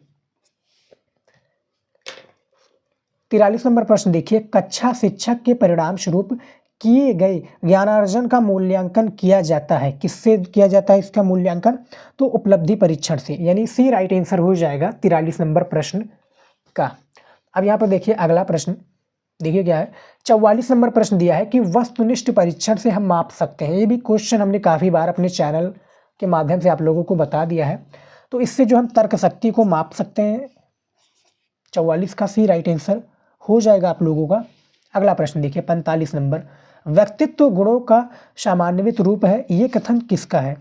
[SPEAKER 1] 43 नंबर प्रश्न देखिए, कक्षा शिक्षक के परिणाम स्वरूप किए गए ज्ञानार्जन का मूल्यांकन किया जाता है, किससे किया जाता है इसका मूल्यांकन? तो उपलब्धि परीक्षण से, यानी सी राइट आंसर हो जाएगा 43 नंबर प्रश्न का। अब यहाँ पर देखिए अगला प्रश्न, देखिए क्या है, 44 नंबर प्रश्न दिया है कि वस्तुनिष्ठ परीक्षण से हम माप सकते हैं। ये भी क्वेश्चन हमने काफ़ी बार अपने चैनल के माध्यम से आप लोगों को बता दिया है। तो इससे जो हम तर्क शक्ति को माप सकते हैं, 44 का सी राइट आंसर हो जाएगा आप लोगों का। अगला प्रश्न देखिए 45 नंबर, व्यक्तित्व गुणों का सामान्यित रूप है, ये कथन किसका है?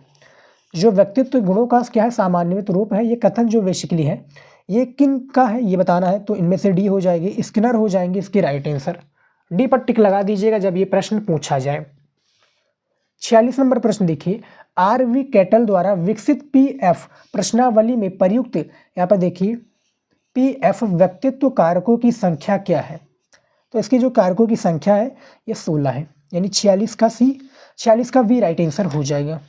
[SPEAKER 1] जो व्यक्तित्व गुणों का क्या है, सामान्यित रूप है, ये कथन जो बेसिकली है ये किन का है ये बताना है। तो इनमें से डी हो जाएगी, स्किनर हो जाएंगे इसकी राइट आंसर। डी पर टिक लगा दीजिएगा जब ये प्रश्न पूछा जाए। 46 नंबर प्रश्न देखिए, RV कैटल द्वारा विकसित PF प्रश्नावली में प्रयुक्त, यहाँ पर देखिए PF व्यक्तित्व कारकों की संख्या क्या है? तो इसकी जो कारकों की संख्या है ये 16 है, यानी 46 का वी राइट आंसर हो जाएगा।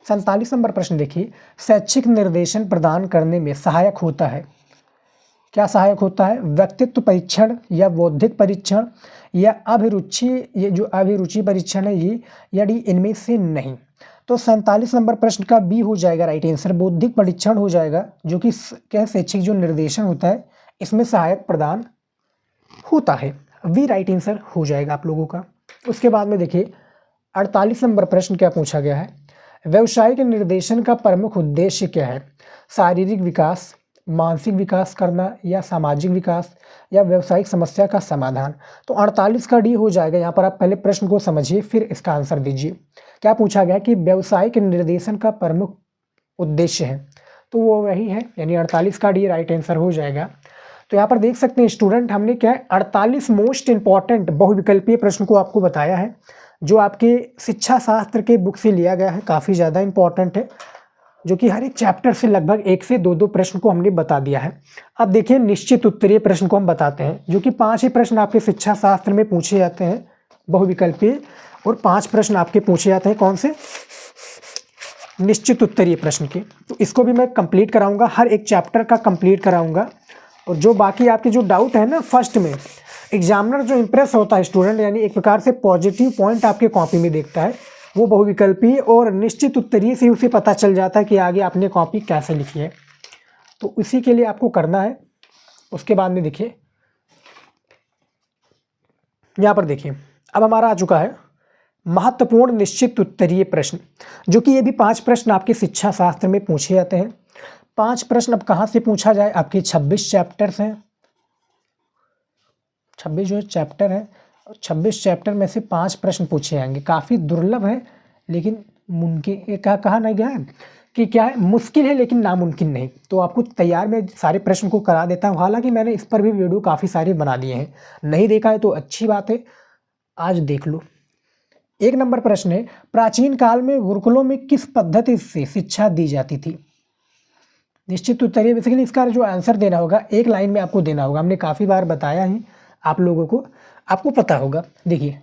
[SPEAKER 1] 47 नंबर प्रश्न देखिए, शैक्षिक निर्देशन प्रदान करने में सहायक होता है, क्या सहायक होता है? व्यक्तित्व परीक्षण या बौद्धिक परीक्षण या अभिरुचि, ये जो अभिरुचि परीक्षण है ये, यदि इनमें से नहीं। तो 47 नंबर प्रश्न का बी हो जाएगा राइट आंसर, बौद्धिक परीक्षण हो जाएगा, जो कि क्या शैक्षिक जो निर्देशन होता है इसमें सहायक प्रदान होता है। वी राइट आंसर हो जाएगा आप लोगों का। उसके बाद में देखिए 48 नंबर प्रश्न क्या पूछा गया है, व्यवसायिक निर्देशन का प्रमुख उद्देश्य क्या है? शारीरिक विकास, मानसिक विकास करना, या सामाजिक विकास, या व्यावसायिक समस्या का समाधान। तो 48 का डी हो जाएगा। यहाँ पर आप पहले प्रश्न को समझिए फिर इसका आंसर दीजिए। क्या पूछा गया कि व्यवसायिक निर्देशन का प्रमुख उद्देश्य है, तो वो वही है, यानी 48 का डी राइट आंसर हो जाएगा। तो यहाँ पर देख सकते हैं स्टूडेंट, हमने क्या है 48 मोस्ट इंपॉर्टेंट बहुविकल्पीय प्रश्न को आपको बताया है, जो आपके शिक्षा शास्त्र के बुक से लिया गया है, काफ़ी ज़्यादा इंपॉर्टेंट है, जो कि हर एक चैप्टर से लगभग 1 से 2 प्रश्न को हमने बता दिया है। अब देखिए निश्चित उत्तरीय प्रश्न को हम बताते हैं, जो कि 5 ही प्रश्न आपके शिक्षा शास्त्र में पूछे जाते हैं बहुविकल्पीय, और 5 प्रश्न आपके पूछे जाते हैं कौन से? निश्चित उत्तरीय प्रश्न के। तो इसको भी मैं कंप्लीट कराऊंगा, हर एक चैप्टर का कंप्लीट कराऊंगा। और जो बाकी आपके जो डाउट है ना फर्स्ट में, एग्जामिनर जो इंप्रेस होता है स्टूडेंट, यानी एक प्रकार से पॉजिटिव पॉइंट आपके कॉपी में देखता है, वो बहुविकल्पीय और निश्चित उत्तरीय से उसे पता चल जाता है कि आगे आपने कॉपी कैसे लिखी है। तो इसी के लिए आपको करना है। उसके बाद में देखिए यहाँ पर देखिए, अब हमारा आ चुका है महत्वपूर्ण निश्चित उत्तरीय प्रश्न, जो कि ये भी 5 प्रश्न आपके शिक्षा शास्त्र में पूछे जाते हैं। 5 प्रश्न अब कहाँ से पूछा जाए, आपके 26 चैप्टर्स हैं, 26 जो चैप्टर है, 26 चैप्टर में से 5 प्रश्न पूछे जाएंगे। काफ़ी दुर्लभ है, लेकिन मुमकिन कहा नहीं गया है कि क्या है, मुश्किल है लेकिन नामुमकिन नहीं। तो आपको तैयार में सारे प्रश्न को करा देता हूँ। हालांकि मैंने इस पर भी वीडियो काफ़ी सारे बना दिए हैं, नहीं देखा है तो अच्छी बात है, आज देख लो। 1 नंबर प्रश्न है, प्राचीन काल में गुरुकुलों में किस पद्धति से शिक्षा दी जाती थी? निश्चित उत्तरीय बेसिकली इसका जो आंसर देना होगा 1 लाइन में आपको देना होगा। हमने काफ़ी बार बताया ही आप लोगों को, आपको पता होगा। देखिए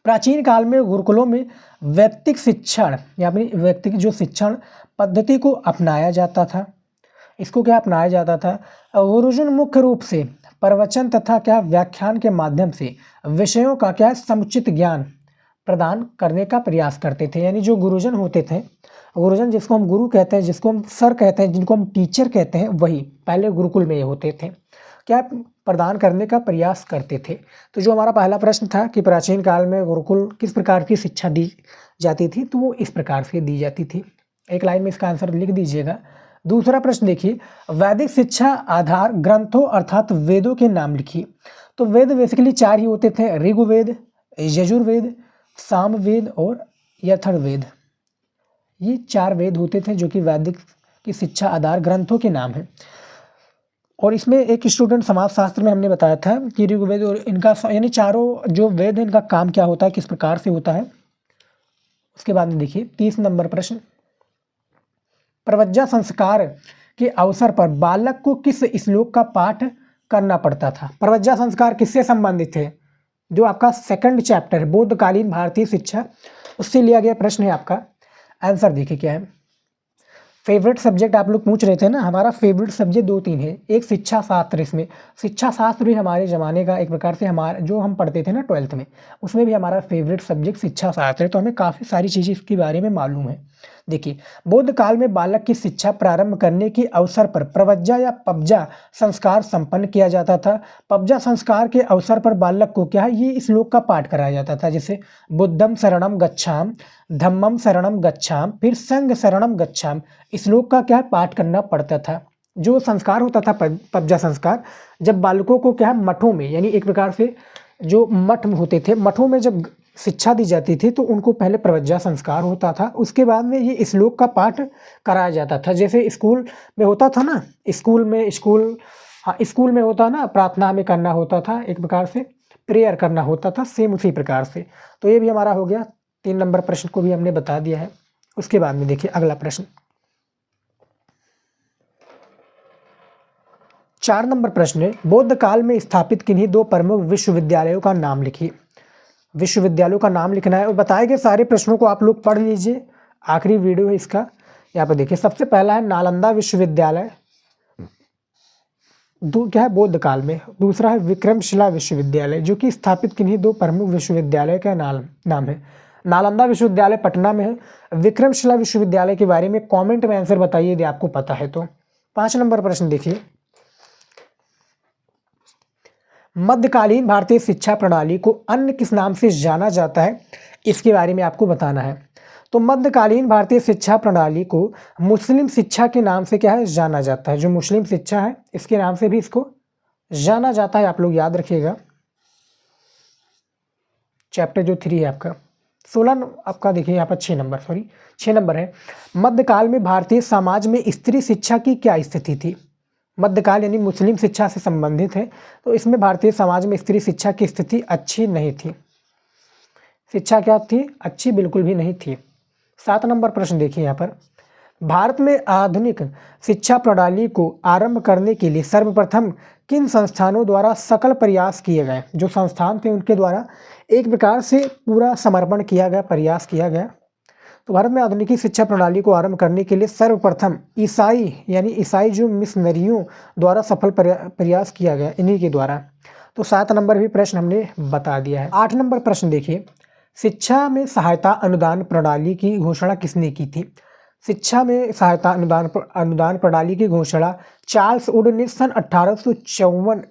[SPEAKER 1] प्राचीन काल में गुरुकुलों में व्यक्तिक शिक्षण या अपनी व्यक्तिक जो शिक्षण पद्धति को अपनाया जाता था। इसको क्या अपनाया जाता था? गुरुजन मुख्य रूप से प्रवचन तथा क्या व्याख्यान के माध्यम से विषयों का क्या समुचित ज्ञान प्रदान करने का प्रयास करते थे। यानी जो गुरुजन होते थे, गुरुजन जिसको हम गुरु कहते हैं, जिसको हम सर कहते हैं, जिनको हम टीचर कहते हैं, वही पहले गुरुकुल में ये होते थे, क्या प्रदान करने का प्रयास करते थे। तो जो हमारा पहला प्रश्न था कि प्राचीन काल में गुरुकुल किस प्रकार की शिक्षा दी जाती थी, तो वो इस प्रकार से दी जाती थी। 1 लाइन में इसका आंसर लिख दीजिएगा। दूसरा प्रश्न देखिए, वैदिक शिक्षा आधार ग्रंथों अर्थात वेदों के नाम लिखिए। तो वेद बेसिकली 4 ही होते थे, ऋग्वेद, यजुर्वेद, सामवेद और अथर्ववेद। ये 4 वेद होते थे जो कि वैदिक की शिक्षा आधार ग्रंथों के नाम है। और इसमें एक स्टूडेंट समाजशास्त्र में हमने बताया था कि ऋग्वेद और इनका यानी चारों जो वेद है इनका काम क्या होता है, किस प्रकार से होता है। उसके बाद में देखिए 30 नंबर प्रश्न, प्रवज्जा संस्कार के अवसर पर बालक को किस श्लोक का पाठ करना पड़ता था। प्रवज्जा संस्कार किससे संबंधित है, जो आपका सेकंड चैप्टर है बौद्धकालीन भारतीय शिक्षा, उससे लिया गया प्रश्न है आपका। आंसर देखिए क्या है। फेवरेट सब्जेक्ट आप लोग पूछ रहे थे ना, हमारा फेवरेट सब्जेक्ट 2-3 है। एक शिक्षा शास्त्र, इसमें शिक्षा शास्त्र भी हमारे ज़माने का एक प्रकार से हमारे जो हम पढ़ते थे ना 12th में, उसमें भी हमारा फेवरेट सब्जेक्ट शिक्षा शास्त्र है, तो हमें काफ़ी सारी चीज़ें इसके बारे में मालूम है। देखिए, बौद्ध काल में बालक की शिक्षा प्रारंभ करने के अवसर पर प्रवज्जा या पबजा संस्कार संपन्न किया जाता था। पबजा संस्कार के अवसर पर बालक को क्या है, ये श्लोक का पाठ कराया जाता था, जैसे बुद्धम शरणम गच्छाम, धम्मम शरणम गच्छाम, फिर संघ शरणम गच्छाम। श्लोक का क्या है, पाठ करना पड़ता था। जो संस्कार होता था पबजा संस्कार, जब बालकों को क्या है मठों में, यानी एक प्रकार से जो मठ होते थे, मठों में जब शिक्षा दी जाती थी तो उनको पहले प्रवज्जा संस्कार होता था, उसके बाद में ये श्लोक का पाठ कराया जाता था। जैसे स्कूल में होता था ना, स्कूल में होता ना, प्रार्थना में करना होता था, एक प्रकार से प्रेयर करना होता था, सेम उसी प्रकार से। तो ये भी हमारा हो गया, 3 नंबर प्रश्न को भी हमने बता दिया है। उसके बाद में देखिए अगला प्रश्न, 4 नंबर प्रश्न है, बौद्ध काल में स्थापित किन्हीं 2 प्रमुख विश्वविद्यालयों का नाम लिखिए। विश्वविद्यालयों का नाम लिखना है और बताए गए सारे प्रश्नों को आप लोग पढ़ लीजिए, आखिरी वीडियो है इसका। यहाँ पर देखिए, सबसे पहला है नालंदा विश्वविद्यालय, क्या है बौद्ध काल में। दूसरा है विक्रमशिला विश्वविद्यालय, जो कि स्थापित किन्हीं 2 प्रमुख विश्वविद्यालय का नाम है। नालंदा विश्वविद्यालय पटना में है। विक्रमशिला विश्वविद्यालय के बारे में कमेंट में आंसर बताइए यदि आपको पता है तो। 5 नंबर प्रश्न देखिए, मध्यकालीन भारतीय शिक्षा प्रणाली को अन्य किस नाम से जाना जाता है, इसके बारे में आपको बताना है। तो मध्यकालीन भारतीय शिक्षा प्रणाली को मुस्लिम शिक्षा के नाम से क्या है, जाना जाता है। जो मुस्लिम शिक्षा है इसके नाम से भी इसको जाना जाता है, आप लोग याद रखिएगा। चैप्टर जो 3 है आपका 16 आपका देखिए यहाँ पर 6 नंबर है। मध्यकाल में भारतीय समाज में स्त्री शिक्षा की क्या स्थिति थी। मध्यकाल यानी मुस्लिम शिक्षा से संबंधित है, तो इसमें भारतीय समाज में स्त्री शिक्षा की स्थिति अच्छी नहीं थी। शिक्षा क्या थी, अच्छी बिल्कुल भी नहीं थी। 7 नंबर प्रश्न देखिए यहाँ पर, भारत में आधुनिक शिक्षा प्रणाली को आरंभ करने के लिए सर्वप्रथम किन संस्थानों द्वारा सकल प्रयास किए गए। जो संस्थान थे उनके द्वारा एक प्रकार से पूरा समर्पण किया गया, प्रयास किया गया। तो भारत में आधुनिक शिक्षा प्रणाली को आरंभ करने के लिए सर्वप्रथम ईसाई जो मिशनरियों द्वारा सफल प्रयास किया गया, इन्हीं के द्वारा। तो 7 नंबर भी प्रश्न हमने बता दिया है। 8 नंबर प्रश्न देखिए, शिक्षा में सहायता अनुदान प्रणाली की घोषणा किसने की थी। शिक्षा में सहायता अनुदान प्रणाली की घोषणा चार्ल्स वुड ने सन 1854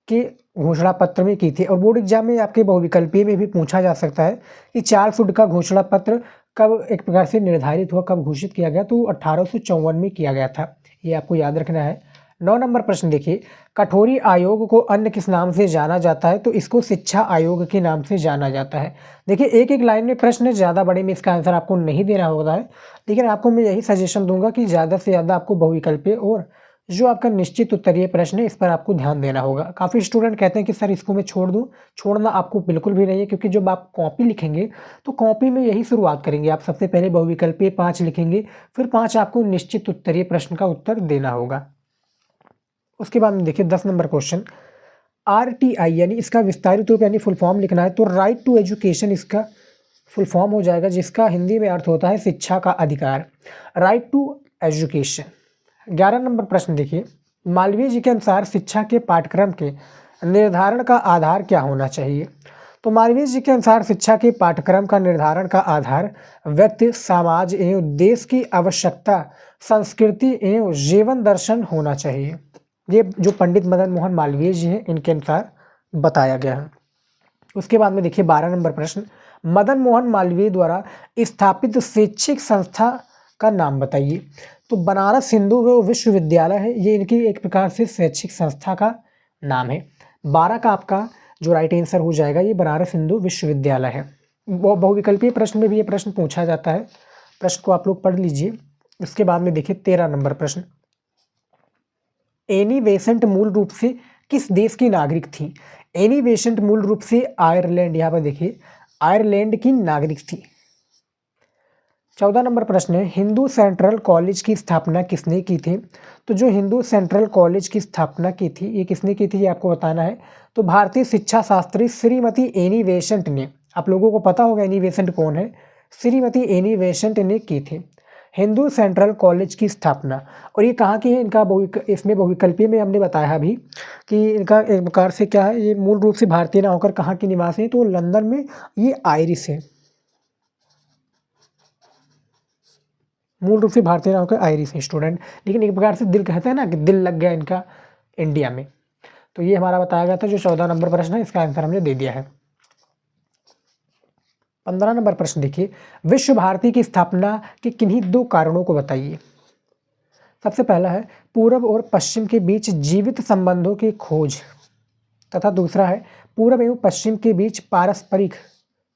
[SPEAKER 1] के घोषणा पत्र में की थी। और बोर्ड एग्जाम में आपके बहुविकल्पीय में भी पूछा जा सकता है कि चार्ल्स वुड का घोषणा पत्र कब एक प्रकार से निर्धारित हुआ, कब घोषित किया गया, तो 1854 में किया गया था, ये आपको याद रखना है। 9 नंबर प्रश्न देखिए, कठोरी आयोग को अन्य किस नाम से जाना जाता है। तो इसको शिक्षा आयोग के नाम से जाना जाता है। देखिए एक एक लाइन में प्रश्न है, ज़्यादा बड़े में इसका आंसर आपको नहीं देना होता है, लेकिन आपको मैं यही सजेशन दूंगा कि ज़्यादा से ज़्यादा आपको बहुविकल्पीय और जो आपका निश्चित उत्तरीय प्रश्न है इस पर आपको ध्यान देना होगा। काफ़ी स्टूडेंट कहते हैं कि सर इसको मैं छोड़ दूं, छोड़ना आपको बिल्कुल भी नहीं है, क्योंकि जब आप कॉपी लिखेंगे तो कॉपी में यही शुरुआत करेंगे आप, सबसे पहले बहुविकल्पीय 5 लिखेंगे, फिर 5 आपको निश्चित उत्तरीय प्रश्न का उत्तर देना होगा। उसके बाद में देखिए 10 नंबर क्वेश्चन, RTI यानी इसका विस्तारित रूप यानी फुल फॉर्म लिखना है। तो राइट टू एजुकेशन इसका फुल फॉर्म हो जाएगा, जिसका हिंदी में अर्थ होता है शिक्षा का अधिकार, राइट टू एजुकेशन। 11 नंबर प्रश्न देखिए, मालवीय जी के अनुसार शिक्षा के पाठ्यक्रम के निर्धारण का आधार क्या होना चाहिए। तो मालवीय जी के अनुसार शिक्षा के पाठ्यक्रम का निर्धारण का आधार व्यक्ति, समाज एवं देश की आवश्यकता, संस्कृति एवं जीवन दर्शन होना चाहिए। ये जो पंडित मदन मोहन मालवीय जी हैं इनके अनुसार बताया गया है। उसके बाद में देखिए 12 नंबर प्रश्न, मदन मोहन मालवीय द्वारा स्थापित शैक्षिक संस्था का नाम बताइए। तो बनारस हिंदू विश्वविद्यालय है, ये इनकी एक प्रकार से शैक्षिक संस्था का नाम है। 12 का आपका जो राइट आंसर हो जाएगा ये बनारस हिंदू विश्वविद्यालय है। बहुविकल्पीय प्रश्न में भी ये प्रश्न पूछा जाता है, प्रश्न को आप लोग पढ़ लीजिए। उसके बाद में देखिए 13 नंबर प्रश्न, एनी बेसेंट मूल रूप से किस देश की नागरिक थी? एनी बेसेंट मूल रूप से आयरलैंड, यहाँ पर देखिए आयरलैंड की नागरिक थी। 14 नंबर प्रश्न है, हिंदू सेंट्रल कॉलेज की स्थापना किसने की थी? तो जो हिंदू सेंट्रल कॉलेज की स्थापना की थी, ये किसने की थी, ये आपको बताना है। तो भारतीय शिक्षा शास्त्री श्रीमती एनी बेसेंट ने, आप लोगों को पता होगा एनी बेसेंट कौन है, श्रीमती एनी बेसेंट ने की थी हिंदू सेंट्रल कॉलेज की स्थापना। और ये कहाँ की है, इनका इसमें बहुविकल्पीय में हमने बताया अभी कि इनका एक प्रकार से क्या है, ये मूल रूप से भारतीय ना होकर कहाँ के निवासी है, तो लंदन में ये आयरिश है, मूल रूप से भारतीय नाम का आयरिश है स्टूडेंट। लेकिन एक प्रकार से दिल कहते हैं ना कि दिल लग गया इनका इंडिया में। तो ये हमारा बताया गया था जो 14 नंबर प्रश्न है, इसका आंसर हमने दे दिया है। 15 नंबर प्रश्न देखिए, विश्व भारती की स्थापना के किन्हीं दो कारणों को बताइए। सबसे पहला है पूर्व और पश्चिम के बीच जीवित संबंधों की खोज, तथा दूसरा है पूर्व एवं पश्चिम के बीच पारस्परिक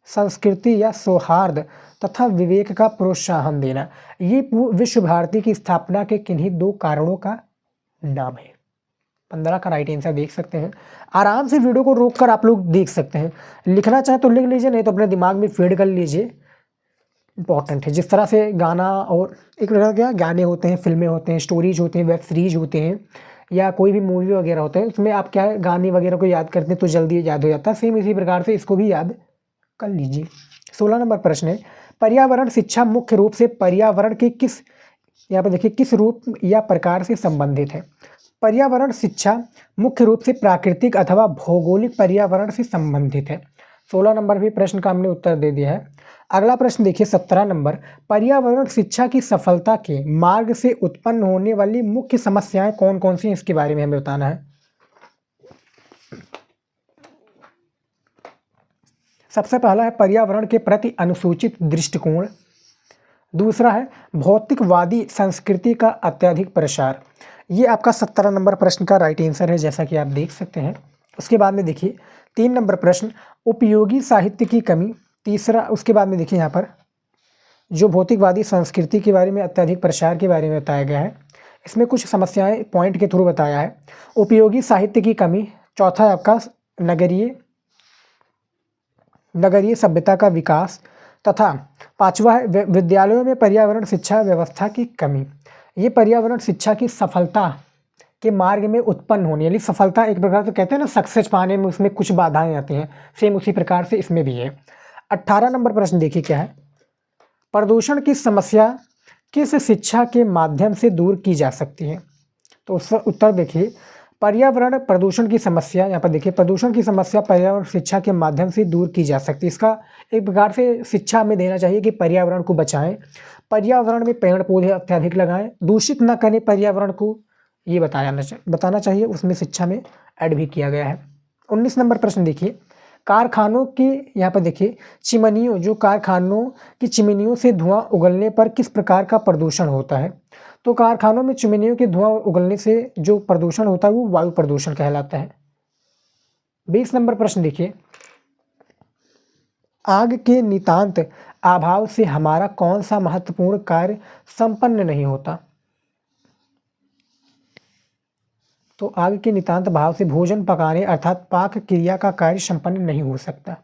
[SPEAKER 1] संस्कृति या सौहार्द तथा विवेक का प्रोत्साहन देना। ये विश्व भारती की स्थापना के किन्हीं दो कारणों का नाम है। 15 का राइट आंसर देख सकते हैं। आराम से वीडियो को रोककर आप लोग देख सकते हैं, लिखना चाहे तो लिख लीजिए, नहीं तो अपने दिमाग में फीड कर लीजिए, इंपॉर्टेंट है। जिस तरह से गाना और एक तरह क्या गाने होते हैं, फिल्में होते हैं, स्टोरीज होते हैं, वेब सीरीज होते हैं, या कोई भी मूवी वगैरह होता है, उसमें आप क्या है गाने वगैरह को याद करते हैं तो जल्दी याद हो जाता है। सेम इसी प्रकार से इसको भी याद कर लीजिए। 16 नंबर प्रश्न है, पर्यावरण शिक्षा मुख्य रूप से पर्यावरण के किस, यहाँ पर देखिए किस रूप या प्रकार से संबंधित है? पर्यावरण शिक्षा मुख्य रूप से प्राकृतिक अथवा भौगोलिक पर्यावरण से संबंधित है। 16 नंबर भी प्रश्न का हमने उत्तर दे दिया है। अगला प्रश्न देखिए 17 नंबर, पर्यावरण शिक्षा की सफलता के मार्ग से उत्पन्न होने वाली मुख्य समस्याएं कौन कौन सी हैं, इसके बारे में हमें बताना है। सबसे पहला है पर्यावरण के प्रति अनुसूचित दृष्टिकोण, दूसरा है भौतिकवादी संस्कृति का अत्यधिक प्रसार। ये आपका 17 नंबर प्रश्न का राइट आंसर है, जैसा कि आप देख सकते हैं। उसके बाद में देखिए 3 नंबर प्रश्न, उपयोगी साहित्य की कमी, तीसरा। उसके बाद में देखिए यहाँ पर जो भौतिकवादी संस्कृति के बारे में अत्यधिक प्रसार के बारे में बताया गया है, इसमें कुछ समस्याएं पॉइंट के थ्रू बताया है। उपयोगी साहित्य की कमी, चौथा है आपका नगरीय सभ्यता का विकास, तथा पांचवा है विद्यालयों में पर्यावरण शिक्षा व्यवस्था की कमी। ये पर्यावरण शिक्षा की सफलता के मार्ग में उत्पन्न होने, यानी सफलता एक प्रकार से कहते हैं ना सक्सेस पाने में, उसमें कुछ बाधाएं आती हैं, सेम उसी प्रकार से इसमें भी है। 18 नंबर प्रश्न देखिए क्या है, प्रदूषण की समस्या किस शिक्षा के माध्यम से दूर की जा सकती है? तो उसका उत्तर देखिए, पर्यावरण प्रदूषण की समस्या, यहाँ पर देखिए प्रदूषण की समस्या पर्यावरण शिक्षा के माध्यम से दूर की जा सकती है। इसका एक प्रकार से शिक्षा हमें देना चाहिए कि पर्यावरण को बचाएं, पर्यावरण में पेड़ पौधे अत्यधिक लगाएं, दूषित न करें पर्यावरण को, ये बताना चाहिए, उसमें शिक्षा में ऐड भी किया गया है। 19 नंबर प्रश्न देखिए, कारखानों की, यहाँ पर देखिए चिमनियों, जो कारखानों की चिमनियों से धुआं उगलने पर किस प्रकार का प्रदूषण होता है? तो कारखानों में चिमनियों के धुआं उगलने से जो प्रदूषण होता है वो वायु प्रदूषण कहलाता है। 20 नंबर प्रश्न देखिए, आग के नितांत अभाव से हमारा कौन सा महत्वपूर्ण कार्य संपन्न नहीं होता? तो आग के नितांत भाव से भोजन पकाने अर्थात पाक क्रिया का कार्य संपन्न नहीं हो सकता।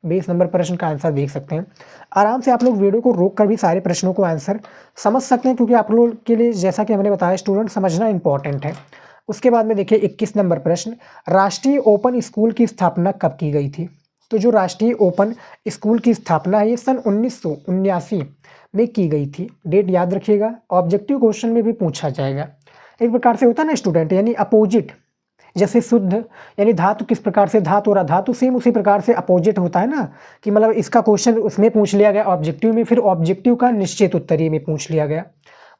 [SPEAKER 1] 20 नंबर प्रश्न का आंसर देख सकते हैं। आराम से आप लोग वीडियो को रोक कर भी सारे प्रश्नों को आंसर समझ सकते हैं, क्योंकि आप लोग के लिए जैसा कि हमने बताया स्टूडेंट समझना इंपॉर्टेंट है। उसके बाद में देखिए 21 नंबर प्रश्न, राष्ट्रीय ओपन स्कूल की स्थापना कब की गई थी? तो जो राष्ट्रीय ओपन स्कूल की स्थापना है ये सन 1979 में की गई थी। डेट याद रखिएगा, ऑब्जेक्टिव क्वेश्चन में भी पूछा जाएगा। एक प्रकार से होता है ना स्टूडेंट, यानी अपोजिट, जैसे शुद्ध यानी धातु किस प्रकार से धातु और अधातु, सेम उसी प्रकार से अपोजिट होता है ना, कि मतलब इसका क्वेश्चन उसमें पूछ लिया गया ऑब्जेक्टिव में, फिर ऑब्जेक्टिव का निश्चित उत्तरीय में पूछ लिया गया।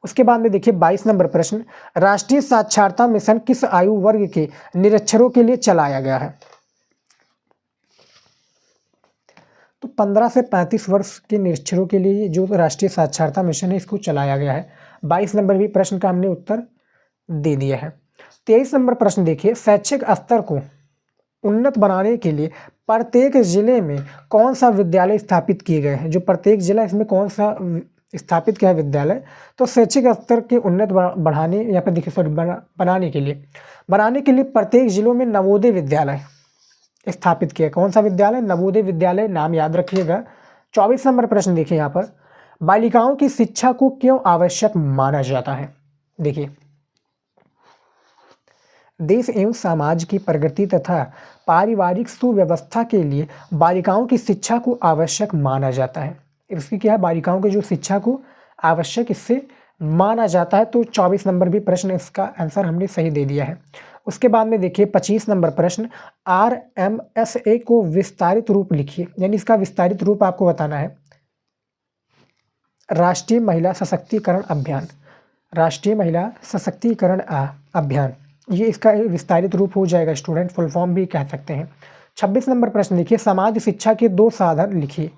[SPEAKER 1] उसके बाद में देखिए 22 नंबर प्रश्न, राष्ट्रीय साक्षरता मिशन किस आयु वर्ग के निरक्षरों के लिए चलाया गया है? तो 15 से 35 वर्ष के निरक्षरों के लिए जो राष्ट्रीय साक्षरता मिशन है इसको चलाया गया है। 22 नंबर भी प्रश्न का हमने उत्तर दे दिया है। 23 नंबर प्रश्न देखिए, शैक्षिक स्तर को उन्नत बनाने के लिए प्रत्येक जिले में कौन सा विद्यालय स्थापित किए गए हैं? जो प्रत्येक जिला, इसमें कौन सा स्थापित किया है विद्यालय। तो शैक्षिक स्तर के उन्नत बढ़ाने या फिर देखिए सॉरी बनाने के लिए प्रत्येक जिलों में नवोदय विद्यालय स्थापित किया। कौन सा विद्यालय? नवोदय विद्यालय, नाम याद रखिएगा। 24 नंबर प्रश्न देखिए यहाँ पर, बालिकाओं की शिक्षा को क्यों आवश्यक माना जाता है? देखिए, देश एवं समाज की प्रगति तथा पारिवारिक सुव्यवस्था के लिए बालिकाओं की शिक्षा को आवश्यक माना जाता है। इसकी क्या है? बालिकाओं की जो शिक्षा को आवश्यक इससे माना जाता है। तो 24 नंबर भी प्रश्न, इसका आंसर हमने सही दे दिया है। उसके बाद में देखिए 25 नंबर प्रश्न, RMSA को विस्तारित रूप लिखिए, यानी इसका विस्तारित रूप आपको बताना है। राष्ट्रीय महिला सशक्तिकरण अभियान, राष्ट्रीय महिला सशक्तिकरण अभियान, ये इसका विस्तारित रूप हो जाएगा स्टूडेंट, फुल फॉर्म भी कह सकते हैं। 26 नंबर प्रश्न देखिए, समाज शिक्षा के 2 साधन लिखिए।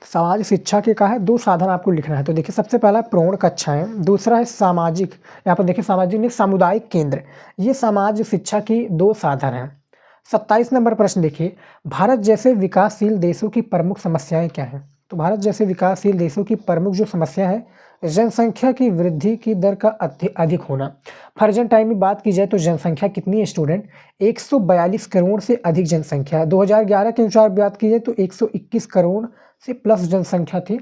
[SPEAKER 1] समाज शिक्षा के का है 2 साधन आपको लिखना है। तो देखिए सबसे पहला प्रौढ़ कक्षाएं, दूसरा है सामाजिक, यहाँ पर देखिए सामाजिक नहीं सामुदायिक केंद्र, ये समाज शिक्षा की 2 साधन हैं। 27 नंबर प्रश्न देखिए, भारत जैसे विकासशील देशों की प्रमुख समस्याएं क्या हैं? तो भारत जैसे विकासशील देशों की प्रमुख जो समस्या है, जनसंख्या की वृद्धि की दर का अधिक होना। प्रेजेंट टाइम में बात की जाए तो जनसंख्या कितनी है स्टूडेंट? 142 करोड़ से अधिक जनसंख्या है। 2011 के अनुसार बात की जाए तो 121 करोड़ से प्लस जनसंख्या थी।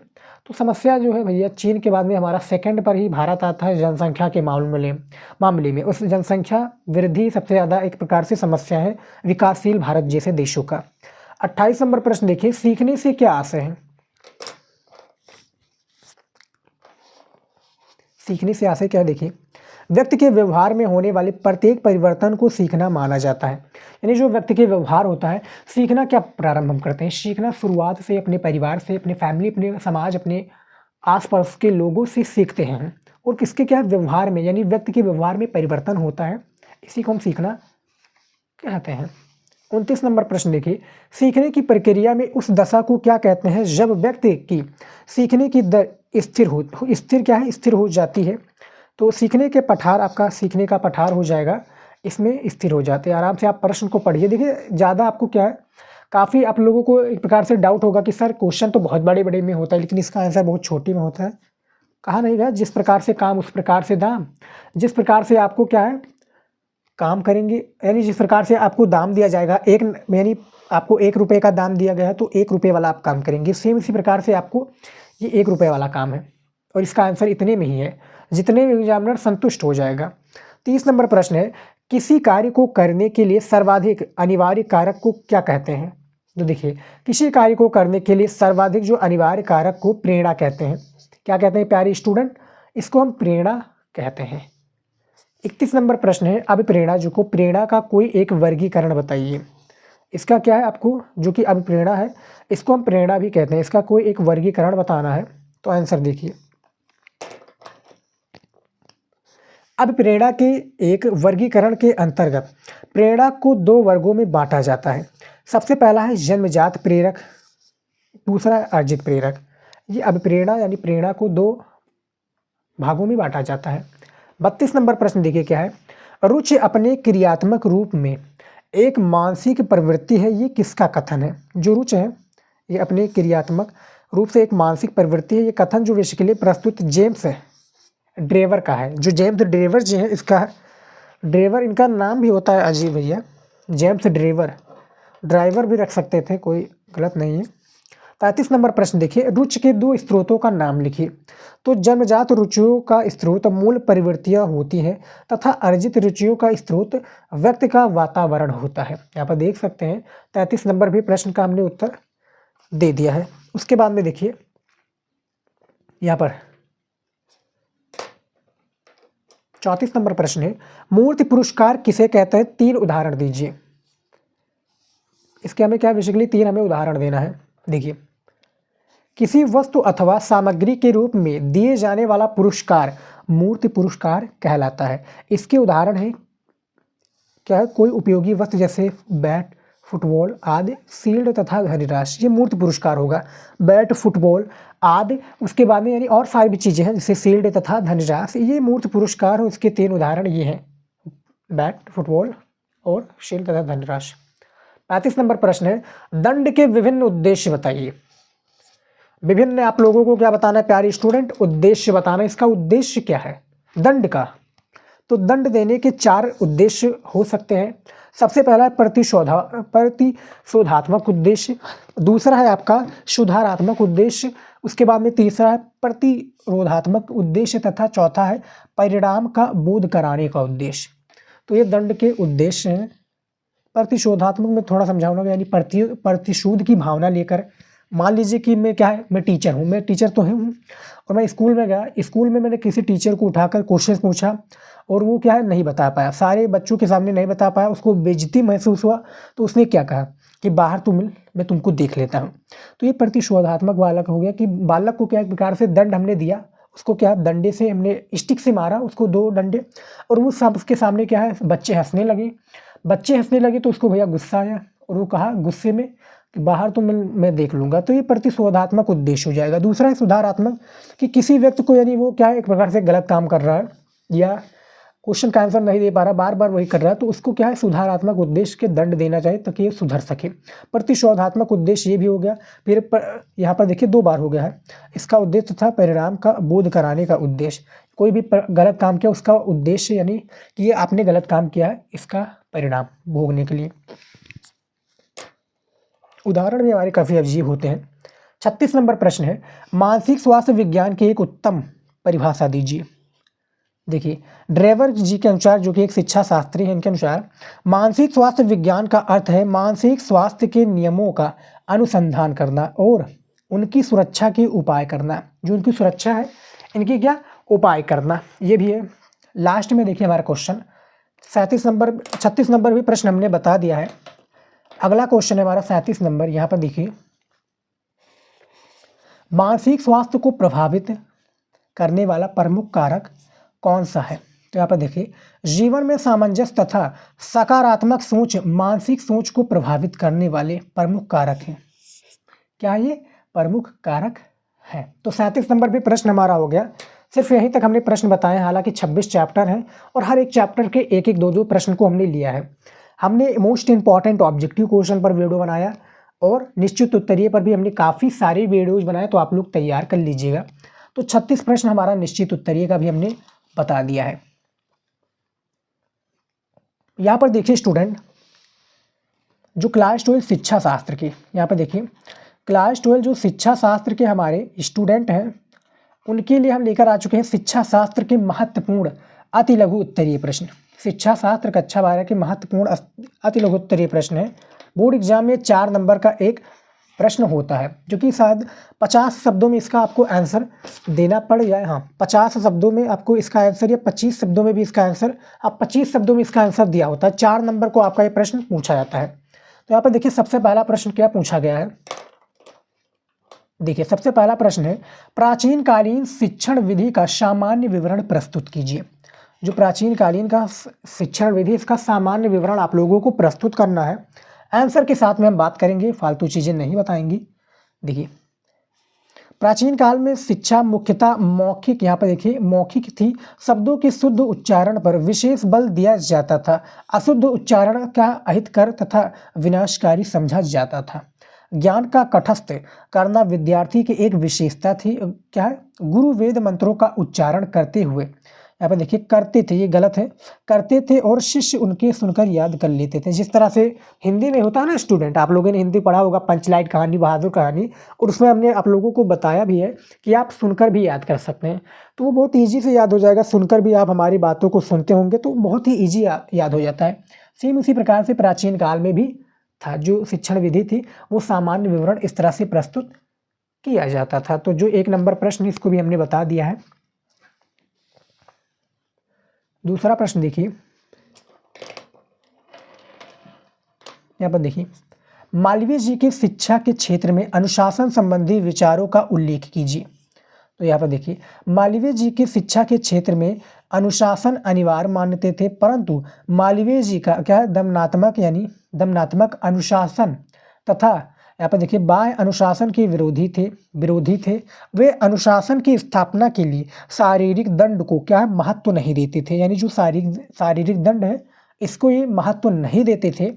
[SPEAKER 1] तो समस्या जो है भैया, चीन के बाद में हमारा सेकंड पर ही भारत आता है जनसंख्या के मामले में। उस जनसंख्या वृद्धि सबसे ज़्यादा एक प्रकार से समस्या है विकासशील भारत जैसे देशों का। 28 नंबर प्रश्न देखिए, सीखने से क्या आशय है? सीखने से आशय क्या? देखिए, व्यक्ति के व्यवहार में होने वाले प्रत्येक परिवर्तन को सीखना माना जाता है। यानी जो व्यक्ति के व्यवहार होता है, सीखना क्या प्रारंभ हम करते हैं? सीखना शुरुआत से अपने परिवार से, अपने फैमिली, अपने समाज, अपने आसपास के लोगों से सीखते हैं। और किसके क्या व्यवहार में, यानी व्यक्ति के व्यवहार में परिवर्तन होता है, इसी को हम सीखना कहते हैं। 29 नंबर प्रश्न देखिए, सीखने की प्रक्रिया में उस दशा को क्या कहते हैं जब व्यक्ति की सीखने की दर स्थिर हो जाती है? तो सीखने के पठार, आपका सीखने का पठार हो जाएगा, इसमें स्थिर हो जाते हैं। आराम से आप प्रश्न को पढ़िए। देखिए ज़्यादा आपको क्या है, काफ़ी आप लोगों को एक प्रकार से डाउट होगा कि सर क्वेश्चन तो बहुत बड़े बड़े में होता है लेकिन इसका आंसर बहुत छोटी में होता है। कहा नहीं गया, जिस प्रकार से काम उस प्रकार से दाम। जिस प्रकार से आपको क्या है काम करेंगे, यानी जिस प्रकार से आपको दाम दिया जाएगा, यानी आपको 1 रुपये का दाम दिया गया है तो 1 रुपये वाला आप काम करेंगे। सेम इसी प्रकार से आपको ये 1 रुपये वाला काम है और इसका आंसर इतने में ही है जितने में एग्जामिनर संतुष्ट हो जाएगा। 30 नंबर प्रश्न है, किसी कार्य को करने के लिए सर्वाधिक अनिवार्य कारक को क्या कहते हैं? तो देखिए, किसी कार्य को करने के लिए सर्वाधिक जो अनिवार्य कारक को प्रेरणा कहते हैं। क्या कहते हैं प्यारे स्टूडेंट? इसको हम प्रेरणा कहते हैं। 31 नंबर प्रश्न है, अभिप्रेरणा जो को प्रेरणा का कोई एक वर्गीकरण बताइए। इसका क्या है, आपको जो कि अभिप्रेरणा है इसको हम प्रेरणा भी कहते हैं, इसका कोई एक वर्गीकरण बताना है। तो आंसर देखिए, अभिप्रेरणा के एक वर्गीकरण के अंतर्गत प्रेरणा को 2 वर्गों में बांटा जाता है। सबसे पहला है जन्मजात प्रेरक, दूसरा है अर्जित प्रेरक। ये अभिप्रेरणा यानी प्रेरणा को 2 भागों में बांटा जाता है। 32 नंबर प्रश्न देखिए क्या है, रुचि अपने क्रियात्मक रूप में एक मानसिक प्रवृत्ति है, ये किसका कथन है? जो रुचि है ये अपने क्रियात्मक रूप से एक मानसिक प्रवृत्ति है, ये कथन जो बेसिकली प्रस्तुत जेम्स ड्रेवर का है। जो जेम्स ड्रेवर जी है, इसका ड्रेवर इनका नाम भी होता है अजीब भैया, जेम्स ड्रेवर, ड्राइवर भी रख सकते थे, कोई गलत नहीं है। 35 नंबर प्रश्न देखिए, रुचि के 2 स्रोतों का नाम लिखिए। तो जन्मजात रुचियों का स्रोत मूल प्रवृत्तियां होती हैं तथा अर्जित रुचियों का स्रोत व्यक्ति का वातावरण होता है। यहाँ पर देख सकते हैं 33 नंबर भी प्रश्न का हमने उत्तर दे दिया है। उसके बाद में देखिए यहाँ पर 34 नंबर प्रश्न है, मूर्ति पुरस्कार किसे कहते हैं? 3 उदाहरण दीजिए। इसके हमें क्या बेसिकली 3 हमें उदाहरण देना है। देखिए, किसी वस्तु अथवा सामग्री के रूप में दिए जाने वाला पुरस्कार मूर्ति पुरस्कार कहलाता है। इसके उदाहरण है क्या है, कोई उपयोगी वस्तु जैसे बैट, फुटबॉल आदि, शील्ड तथा धनराशि, ये मूर्ति पुरस्कार होगा। बैट, फुटबॉल आदि, उसके बाद में यानी और सारी भी चीज़ें हैं जैसे शील्ड तथा धनराशि, ये मूर्ति पुरस्कार हो। इसके 3 उदाहरण ये हैं, बैट, फुटबॉल और शील्ड तथा धनराशि। 35 नंबर प्रश्न है, दंड के विभिन्न उद्देश्य बताइए। विभिन्न आप लोगों को क्या बताना है प्यारे स्टूडेंट, उद्देश्य बताना। इसका उद्देश्य क्या है दंड का? तो दंड देने के 4 उद्देश्य हो सकते हैं। सबसे पहला है प्रतिशोधात्मक उद्देश्य, दूसरा है आपका सुधारात्मक उद्देश्य, उसके बाद में तीसरा है प्रतिरोधात्मक उद्देश्य तथा चौथा है परिणाम का बोध कराने का उद्देश्य। तो ये दंड के उद्देश्य हैं। प्रतिशोधात्मक में थोड़ा समझाऊंगा, यानी प्रतिशोध की भावना लेकर। मान लीजिए कि मैं क्या है, मैं टीचर हूँ, मैं टीचर तो हूँ और मैं स्कूल में गया, स्कूल में मैंने किसी टीचर को उठाकर क्वेश्चन पूछा और वो क्या है नहीं बता पाया, सारे बच्चों के सामने नहीं बता पाया, उसको बेइज्जती महसूस हुआ। तो उसने क्या कहा कि बाहर तू मिल, मैं तुमको देख लेता हूँ। तो ये प्रतिशोधात्मक बालक हो गया कि बालक को क्या एक प्रकार से दंड हमने दिया, उसको क्या डंडे से हमने स्टिक से मारा उसको 2 डंडे, और वो सब उसके सामने क्या है बच्चे हंसने लगे तो उसको भैया गुस्सा आया और वो कहा गुस्से में कि बाहर तो मैं देख लूँगा। तो ये प्रतिशोधात्मक उद्देश्य हो जाएगा। दूसरा है सुधारात्मक, कि किसी व्यक्ति को यानी वो क्या है एक प्रकार से गलत काम कर रहा है या क्वेश्चन का आंसर नहीं दे पा रहा, बार बार वही कर रहा है, तो उसको क्या है सुधारात्मक उद्देश्य के दंड देना चाहिए ताकि ये सुधर सके। प्रतिशोधात्मक उद्देश्य ये भी हो गया। फिर यहाँ पर देखिए 2 बार हो गया है। इसका उद्देश्य था परिणाम का बोध कराने का उद्देश्य। कोई भी गलत काम किया उसका उद्देश्य यानी कि ये आपने गलत काम किया है, इसका परिणाम भोगने के लिए। उदाहरण भी हमारे काफ़ी अजीब होते हैं। 36 नंबर प्रश्न है, मानसिक स्वास्थ्य विज्ञान की एक उत्तम परिभाषा दीजिए। देखिए ड्रेवर जी के अनुसार, जो कि एक शिक्षा शास्त्री हैं, इनके अनुसार मानसिक स्वास्थ्य विज्ञान का अर्थ है मानसिक स्वास्थ्य के नियमों का अनुसंधान करना और उनकी सुरक्षा के उपाय करना। जो उनकी सुरक्षा है इनकी क्या उपाय करना, ये भी है। लास्ट में देखिए हमारा क्वेश्चन 36 नंबर भी प्रश्न हमने बता दिया है। अगला क्वेश्चन है हमारा 37 नंबर। यहाँ पर देखिए मानसिक स्वास्थ्य को प्रभावित करने वाला प्रमुख कारक कौन सा है? तो यहाँ पर देखिए जीवन में सामंजस्य तथा सकारात्मक सोच मानसिक सोच को प्रभावित करने वाले प्रमुख कारक हैं। क्या ये प्रमुख कारक है? तो 37 नंबर भी प्रश्न हमारा हो गया। सिर्फ यहीं तक हमने प्रश्न बताए, हालांकि 26 चैप्टर हैं और हर एक चैप्टर के 1-1, 2-2 प्रश्न को हमने लिया है। हमने मोस्ट इंपॉर्टेंट ऑब्जेक्टिव क्वेश्चन पर वीडियो बनाया और निश्चित उत्तरीय पर भी हमने काफ़ी सारे वीडियोज बनाए, तो आप लोग तैयार कर लीजिएगा। तो 36 प्रश्न हमारा निश्चित उत्तरीय का भी हमने बता दिया है। यहाँ पर देखिए स्टूडेंट, जो क्लास 12 शिक्षा शास्त्र के, यहाँ पर देखिए क्लास 12 जो शिक्षा शास्त्र के हमारे स्टूडेंट हैं उनके लिए हम लेकर आ चुके हैं शिक्षा शास्त्र के महत्वपूर्ण अति लघु उत्तरीय प्रश्न। शिक्षा शास्त्र कक्षा 12 के महत्वपूर्ण अति लघु उत्तरीय प्रश्न है। बोर्ड एग्जाम में 4 नंबर का एक प्रश्न होता है, जो कि शायद 50 शब्दों में इसका आपको आंसर देना पड़ जाए। हाँ 50 शब्दों में आपको इसका आंसर, या 25 शब्दों में भी इसका आंसर, आप 25 शब्दों में इसका आंसर दिया होता है। 4 नंबर को आपका ये प्रश्न पूछा जाता है। तो यहाँ पर देखिए सबसे पहला प्रश्न क्या पूछा गया है। देखिए सबसे पहला प्रश्न है प्राचीन कालीन शिक्षण विधि का सामान्य विवरण प्रस्तुत कीजिए। जो प्राचीन कालीन का शिक्षण विधि, इसका सामान्य विवरण आप लोगों को प्रस्तुत करना है। आंसर के साथ में हम बात करेंगे, फालतू चीज़ें नहीं बताएंगी। देखिए प्राचीन काल में शिक्षा मुख्यतः मौखिक, यहाँ पर देखिए मौखिक थी। शब्दों के शुद्ध उच्चारण पर विशेष बल दिया जाता था। अशुद्ध उच्चारण का अहितकर तथा विनाशकारी समझा जाता था। ज्ञान का कंठस्थ करना विद्यार्थी की एक विशेषता थी। क्या है? गुरु वेद मंत्रों का उच्चारण करते हुए, यहाँ पर देखिए करते थे, ये गलत है, करते थे और शिष्य उनके सुनकर याद कर लेते थे। जिस तरह से हिंदी में होता है ना स्टूडेंट, आप लोगों ने हिंदी पढ़ा होगा, पंचलाइट कहानी, बहादुर कहानी, और उसमें हमने आप लोगों को बताया भी है कि आप सुनकर भी याद कर सकते हैं। तो वो बहुत ईजी से याद हो जाएगा। सुनकर भी आप हमारी बातों को सुनते होंगे तो बहुत ही ईजी याद हो जाता है। सेम उसी प्रकार से प्राचीन काल में भी था। जो शिक्षण विधि थी वो सामान्य विवरण इस तरह से प्रस्तुत किया जाता था। तो जो 1 नंबर प्रश्न इसको भी हमने बता दिया है। दूसरा प्रश्न देखिए, यहाँ पर देखिए मालवीय जी के शिक्षा के क्षेत्र में अनुशासन संबंधी विचारों का उल्लेख कीजिए। तो यहाँ पर देखिए मालवीय जी के शिक्षा के क्षेत्र में अनुशासन अनिवार्य मानते थे, परंतु मालवीय जी का क्या है दमनात्मक, यानी दमनात्मक अनुशासन तथा यहाँ पर देखिए बाह्य अनुशासन के विरोधी थे। वे अनुशासन की स्थापना के लिए शारीरिक दंड को क्या है महत्व नहीं देते थे। यानी जो शारीरिक दंड है इसको ये महत्व नहीं देते थे।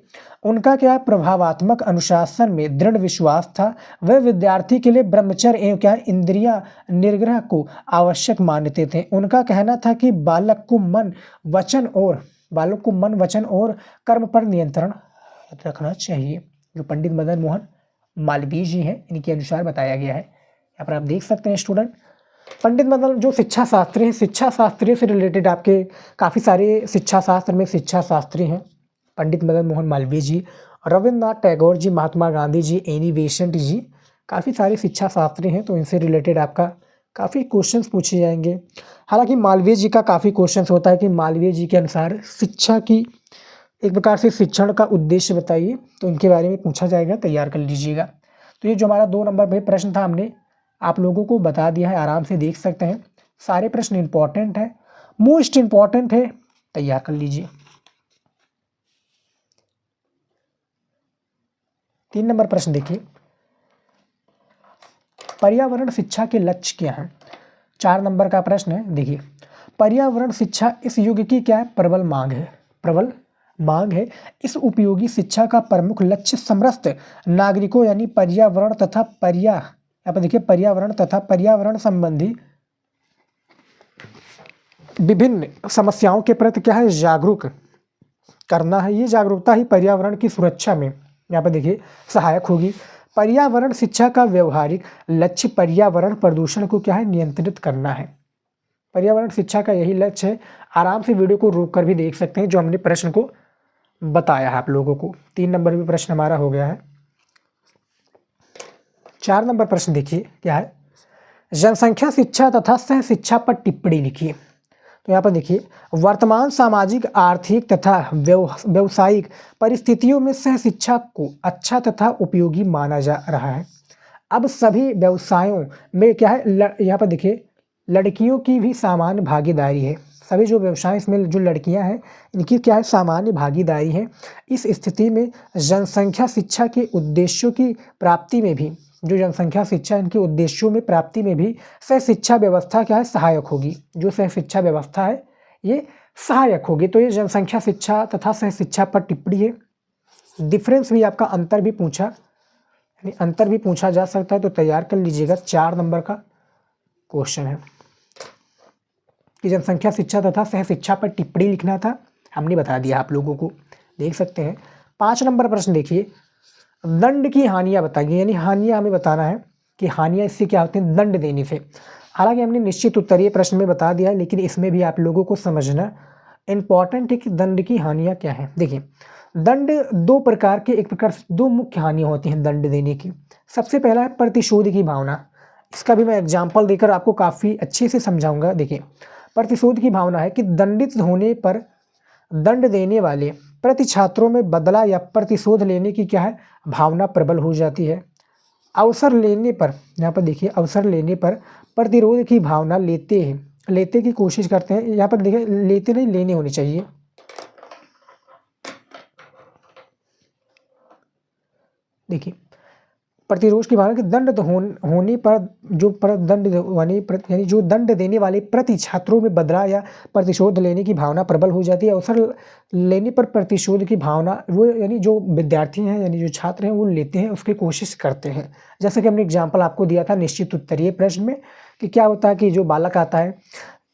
[SPEAKER 1] उनका क्या प्रभावात्मक अनुशासन में दृढ़ विश्वास था। वह विद्यार्थी के लिए ब्रह्मचर्य एवं क्या इंद्रिया निग्रह को आवश्यक मानते थे। उनका कहना था कि बालक को मन वचन और कर्म पर नियंत्रण रखना चाहिए, जो पंडित मदन मोहन मालवीय जी हैं, इनके अनुसार बताया गया है। यहाँ पर आप देख सकते हैं स्टूडेंट, पंडित मदन जो शिक्षा शास्त्री हैं, शिक्षा शास्त्री से रिलेटेड आपके काफ़ी सारे शिक्षा शास्त्र में शिक्षा शास्त्री हैं। पंडित मदन मोहन मालवीय जी, रविन्द्रनाथ टैगोर जी, महात्मा गांधी जी, एनी बेसेंट जी, काफ़ी सारे शिक्षा शास्त्री हैं। तो इनसे रिलेटेड आपका काफ़ी क्वेश्चंस पूछे जाएंगे। हालांकि मालवीय जी का काफ़ी क्वेश्चंस होता है कि मालवीय जी के अनुसार शिक्षा की एक प्रकार से शिक्षण का उद्देश्य बताइए, तो इनके बारे में पूछा जाएगा, तैयार कर लीजिएगा। तो ये जो हमारा 2 नंबर पे प्रश्न था, हमने आप लोगों को बता दिया है, आराम से देख सकते हैं। सारे प्रश्न इंपॉर्टेंट है, मोस्ट इंपॉर्टेंट है, तैयार कर लीजिए। 3 नंबर प्रश्न देखिए, पर्यावरण शिक्षा के लक्ष्य क्या हैं। 4 नंबर का प्रश्न है, देखिए पर्यावरण शिक्षा इस युग की क्या है, प्रबल मांग है। इस उपयोगी शिक्षा का प्रमुख लक्ष्य समस्त नागरिकों यानी पर्यावरण तथा पर्यावरण संबंधी विभिन्न समस्याओं के प्रति क्या है, जागरूक करना है। ये जागरूकता ही पर्यावरण की सुरक्षा में यहाँ पर देखिए सहायक होगी। पर्यावरण शिक्षा का व्यवहारिक लक्ष्य पर्यावरण प्रदूषण को क्या है, नियंत्रित करना है। पर्यावरण शिक्षा का यही लक्ष्य है। आराम से वीडियो को रोक कर भी देख सकते हैं, जो हमने प्रश्न को बताया है आप लोगों को। 3 नंबर भी प्रश्न हमारा हो गया है। 4 नंबर प्रश्न देखिए क्या है, जनसंख्या शिक्षा तथा सह शिक्षा पर टिप्पणी लिखिए। तो यहाँ पर देखिए, वर्तमान सामाजिक, आर्थिक तथा व्यवसायिक परिस्थितियों में सह शिक्षा को अच्छा तथा उपयोगी माना जा रहा है। अब सभी व्यवसायों में क्या है, यहाँ पर देखिए लड़कियों की भी सामान्य भागीदारी है। सभी जो व्यवसाय इसमें जो लड़कियां हैं, इनकी क्या है, सामान्य भागीदारी है। इस स्थिति में जनसंख्या शिक्षा के उद्देश्यों की प्राप्ति में भी, जो जनसंख्या शिक्षा इनके उद्देश्यों में प्राप्ति में भी सह शिक्षा व्यवस्था क्या है, सहायक होगी। जो सह शिक्षा व्यवस्था है ये सहायक होगी। तो ये जनसंख्या शिक्षा तथा सह शिक्षा पर टिप्पणी है। डिफरेंस भी आपका अंतर भी पूछा जा सकता है, तो तैयार कर लीजिएगा। 4 नंबर का क्वेश्चन है कि जनसंख्या शिक्षा तथा सह शिक्षा पर टिप्पणी लिखना था, हमने बता दिया आप लोगों को, देख सकते हैं। 5 नंबर प्रश्न देखिए, दंड की हानियां बताइए, यानी हानियां हमें बताना है कि हानियां इससे क्या होती हैं, दंड देने से। हालांकि हमने निश्चित उत्तरीय प्रश्न में बता दिया है, लेकिन इसमें भी आप लोगों को समझना इंपॉर्टेंट है कि दंड की हानियां क्या है। देखिए दंड 2 प्रकार के, एक प्रकार से 2 मुख्य हानियां होती हैं दंड देने की। सबसे पहला है प्रतिशोध की भावना। इसका भी मैं एग्जाम्पल देकर आपको काफ़ी अच्छे से समझाऊंगा। देखिए प्रतिशोध की भावना है कि दंडित होने पर दंड देने वाले प्रति छात्रों में बदला या प्रतिशोध लेने की क्या है, भावना प्रबल हो जाती है। अवसर लेने पर, यहाँ पर देखिए अवसर लेने पर प्रतिरोध की भावना लेते की कोशिश करते हैं। यहाँ पर देखिए लेते नहीं, लेने होनी चाहिए। देखिए प्रतिरोध की भावना कि दंड होने पर यानी जो दंड देने वाले प्रति छात्रों में बदला या प्रतिशोध लेने की भावना प्रबल हो जाती है। अवसर लेने पर प्रतिशोध की भावना वो यानी जो विद्यार्थी हैं यानी जो छात्र हैं वो लेते हैं, उसकी कोशिश करते हैं। जैसे कि हमने एग्जाम्पल आपको दिया था निश्चित उत्तरीय प्रश्न में कि क्या होता है कि जो बालक आता है,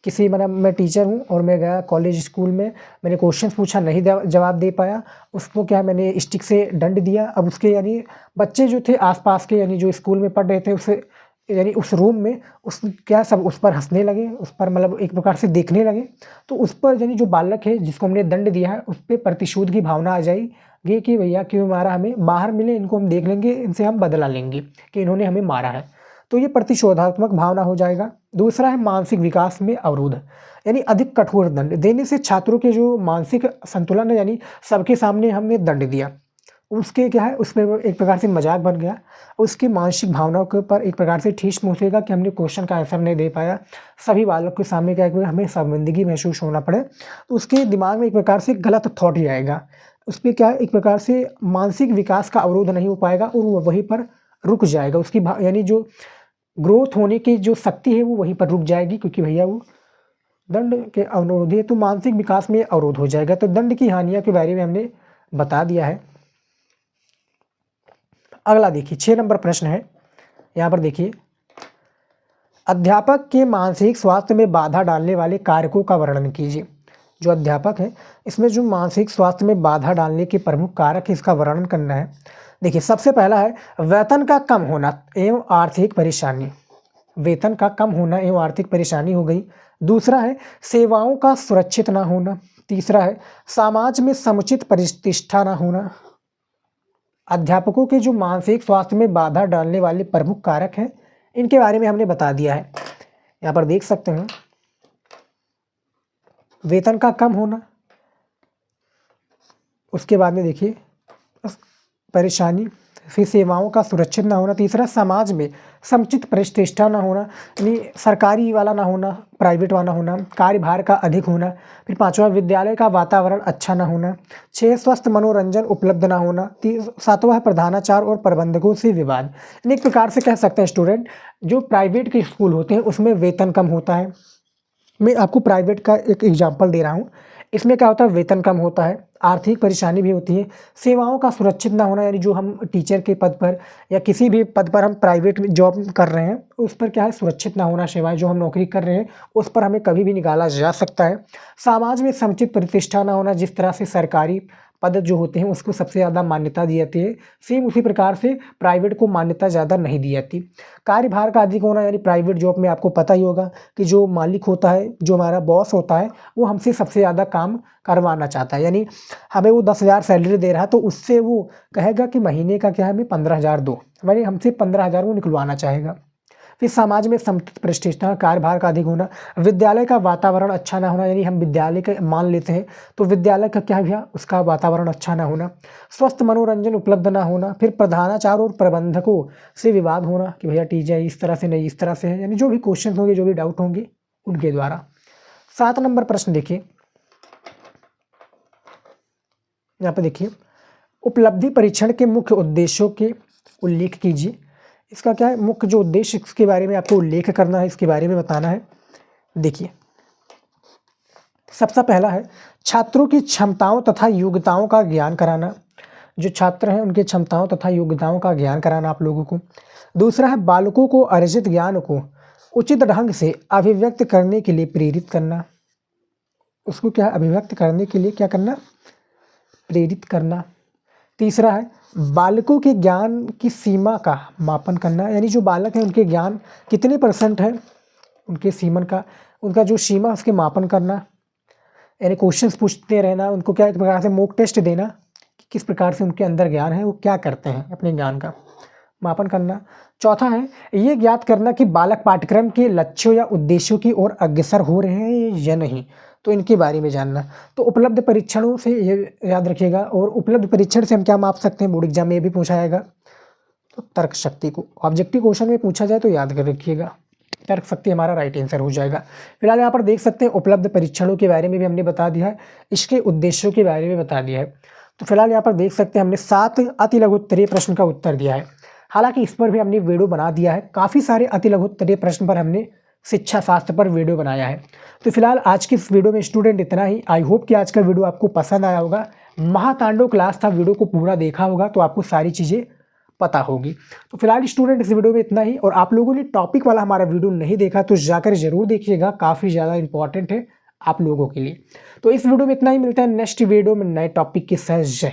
[SPEAKER 1] किसी मैं टीचर हूँ और मैं गया कॉलेज स्कूल में, मैंने क्वेश्चन पूछा, नहीं जवाब दे पाया, उसको क्या मैंने स्टिक से दंड दिया। अब उसके यानी बच्चे जो थे आसपास के यानी जो स्कूल में पढ़ रहे थे उसे यानी उस रूम में क्या सब उस पर हंसने लगे, उस पर मतलब एक प्रकार से देखने लगे। तो उस पर यानी जो बालक है जिसको हमने दंड दिया है उस पर प्रतिशोध की भावना आ जाएगी कि भैया क्यों मारा, हमें बाहर मिले, इनको हम देख लेंगे, इनसे हम बदला लेंगे कि इन्होंने हमें मारा है। तो ये प्रतिशोधात्मक भावना हो जाएगा। दूसरा है मानसिक विकास में अवरोध, यानी अधिक कठोर दंड देने से छात्रों के जो मानसिक संतुलन है, यानी सबके सामने हमने दंड दिया, उसके क्या है उसमें एक प्रकार से मजाक बन गया, उसकी मानसिक भावनाओं के ऊपर एक प्रकार से ठेस पहुँचेगा कि हमने क्वेश्चन का आंसर नहीं दे पाया, सभी बालक के सामने क्या है हमें शर्मिंदगी महसूस होना पड़े, तो उसके दिमाग में एक प्रकार से गलत थॉट जाएगा, उस पर क्या एक प्रकार से मानसिक विकास का अवरोध नहीं हो पाएगा और वो वहीं पर रुक जाएगा। उसकी यानी जो ग्रोथ होने की जो शक्ति है वो वहीं पर रुक जाएगी, क्योंकि भैया वो दंड के अवरोधी है तो मानसिक विकास में अवरोध हो जाएगा। तो दंड की हानियों के बारे में हमने बता दिया है। अगला देखिए 6 नंबर प्रश्न है, यहाँ पर देखिए, अध्यापक के मानसिक स्वास्थ्य में बाधा डालने वाले कारकों का वर्णन कीजिए। जो अध्यापक है इसमें जो मानसिक स्वास्थ्य में बाधा डालने के प्रमुख कारक है इसका वर्णन करना है। देखिए सबसे पहला है वेतन का कम होना एवं आर्थिक परेशानी। वेतन का कम होना एवं आर्थिक परेशानी हो गई। दूसरा है सेवाओं का सुरक्षित ना होना। तीसरा है समाज में समुचित प्रतिष्ठा ना होना। अध्यापकों के जो मानसिक स्वास्थ्य में बाधा डालने वाले प्रमुख कारक हैं इनके बारे में हमने बता दिया है। यहाँ पर देख सकते हैं वेतन का कम होना, उसके बाद में देखिए परेशानी, फिर सेवाओं का सुरक्षित ना होना, तीसरा समाज में समुचित प्रतिष्ठा ना होना यानी सरकारी वाला ना होना, प्राइवेट वाला होना, कार्यभार का अधिक होना, फिर पांचवा विद्यालय का वातावरण अच्छा ना होना, 6 स्वस्थ मनोरंजन उपलब्ध ना होना, 7वां है प्रधानाचार्य और प्रबंधकों से विवाद। यानी एक प्रकार से कह सकते हैं स्टूडेंट जो प्राइवेट के स्कूल होते हैं उसमें वेतन कम होता है। मैं आपको प्राइवेट का एक एग्जाम्पल दे रहा हूँ। इसमें क्या होता है वेतन कम होता है, आर्थिक परेशानी भी होती है, सेवाओं का सुरक्षित ना होना यानी जो हम टीचर के पद पर या किसी भी पद पर हम प्राइवेट जॉब कर रहे हैं उस पर क्या है सुरक्षित ना होना, सेवाएं जो हम नौकरी कर रहे हैं उस पर हमें कभी भी निकाला जा सकता है। समाज में समुचित प्रतिष्ठा ना होना, जिस तरह से सरकारी पद जो होते हैं उसको सबसे ज़्यादा मान्यता दी जाती है, सेम उसी प्रकार से प्राइवेट को मान्यता ज़्यादा नहीं दी जाती। कार्यभार का अधिक होना यानी प्राइवेट जॉब में आपको पता ही होगा कि जो मालिक होता है, जो हमारा बॉस होता है वो हमसे सबसे ज़्यादा काम करवाना चाहता है। यानी हमें वो 10,000 सैलरी दे रहा है तो उससे वो कहेगा कि महीने का क्या है हमें 15,000 दो, यानी हमसे 15,000 वो निकलवाना चाहेगा। फिर समाज में समुचित प्रतिष्ठा, कार्यभार का अधिक होना, विद्यालय का वातावरण अच्छा ना होना यानी हम विद्यालय का मान लेते हैं तो विद्यालय का क्या भैया उसका वातावरण अच्छा ना होना, स्वस्थ मनोरंजन उपलब्ध ना होना, फिर प्रधानाचार्य और प्रबंधकों से विवाद होना कि भैया टीचर इस तरह से नहीं इस तरह से है, यानी जो भी क्वेश्चन होंगे जो भी डाउट होंगे उनके द्वारा। 7 नंबर प्रश्न देखिए, यहाँ पे देखिए उपलब्धि परीक्षण के मुख्य उद्देश्यों के उल्लेख कीजिए। इसका क्या है मुख्य जो उद्देश्य इसके बारे में आपको उल्लेख करना है, इसके बारे में बताना है। देखिए सबसे पहला है छात्रों की क्षमताओं तथा योग्यताओं का ज्ञान कराना, जो छात्र हैं उनकी क्षमताओं तथा योग्यताओं का ज्ञान कराना आप लोगों को। दूसरा है बालकों को अर्जित ज्ञान को उचित ढंग से अभिव्यक्त करने के लिए प्रेरित करना, उसको क्या अभिव्यक्त करने के लिए क्या करना प्रेरित करना। तीसरा है बालकों के ज्ञान की सीमा का मापन करना, यानी जो बालक हैं उनके ज्ञान कितने % है उनके सीमन का उनका जो सीमा उसके मापन करना, यानी क्वेश्चंस पूछते रहना, उनको क्या एक प्रकार से मॉक टेस्ट देना कि किस प्रकार से उनके अंदर ज्ञान है, वो क्या करते हैं, अपने ज्ञान का मापन करना। चौथा है ये ज्ञात करना कि बालक पाठ्यक्रम के लक्ष्यों या उद्देश्यों की ओर अग्रसर हो रहे हैं या नहीं, तो इनके बारे में जानना। तो उपलब्ध परीक्षणों से ये याद रखिएगा, और उपलब्ध परीक्षण से हम क्या माप सकते हैं, बोर्ड एग्जाम में ये भी पूछा जाएगा। तो तर्क शक्ति को ऑब्जेक्टिव क्वेश्चन में पूछा जाए तो याद कर रखिएगा, तर्क शक्ति हमारा राइट आंसर हो जाएगा। फिलहाल यहाँ पर देख सकते हैं उपलब्ध परीक्षणों के बारे में भी हमने बता दिया है, इसके उद्देश्यों के बारे में बता दिया है। तो फिलहाल यहाँ पर देख सकते हैं हमने 7 अति लघु उत्तरीय प्रश्न का उत्तर दिया है। हालांकि इस पर भी हमने वीडियो बना दिया है, काफ़ी सारे अति लघु उत्तरीय प्रश्न पर हमने शिक्षा शास्त्र पर वीडियो बनाया है। तो फिलहाल आज की इस वीडियो में स्टूडेंट इतना ही। आई होप कि आज का वीडियो आपको पसंद आया होगा। महातांडव क्लास था, वीडियो को पूरा देखा होगा तो आपको सारी चीज़ें पता होगी। तो फिलहाल स्टूडेंट इस वीडियो में इतना ही, और आप लोगों ने टॉपिक वाला हमारा वीडियो नहीं देखा तो जाकर जरूर देखिएगा, काफ़ी ज़्यादा इंपॉर्टेंट है आप लोगों के लिए। तो इस वीडियो में इतना ही, मिलता है नेक्स्ट वीडियो में नए टॉपिक के साथ। जय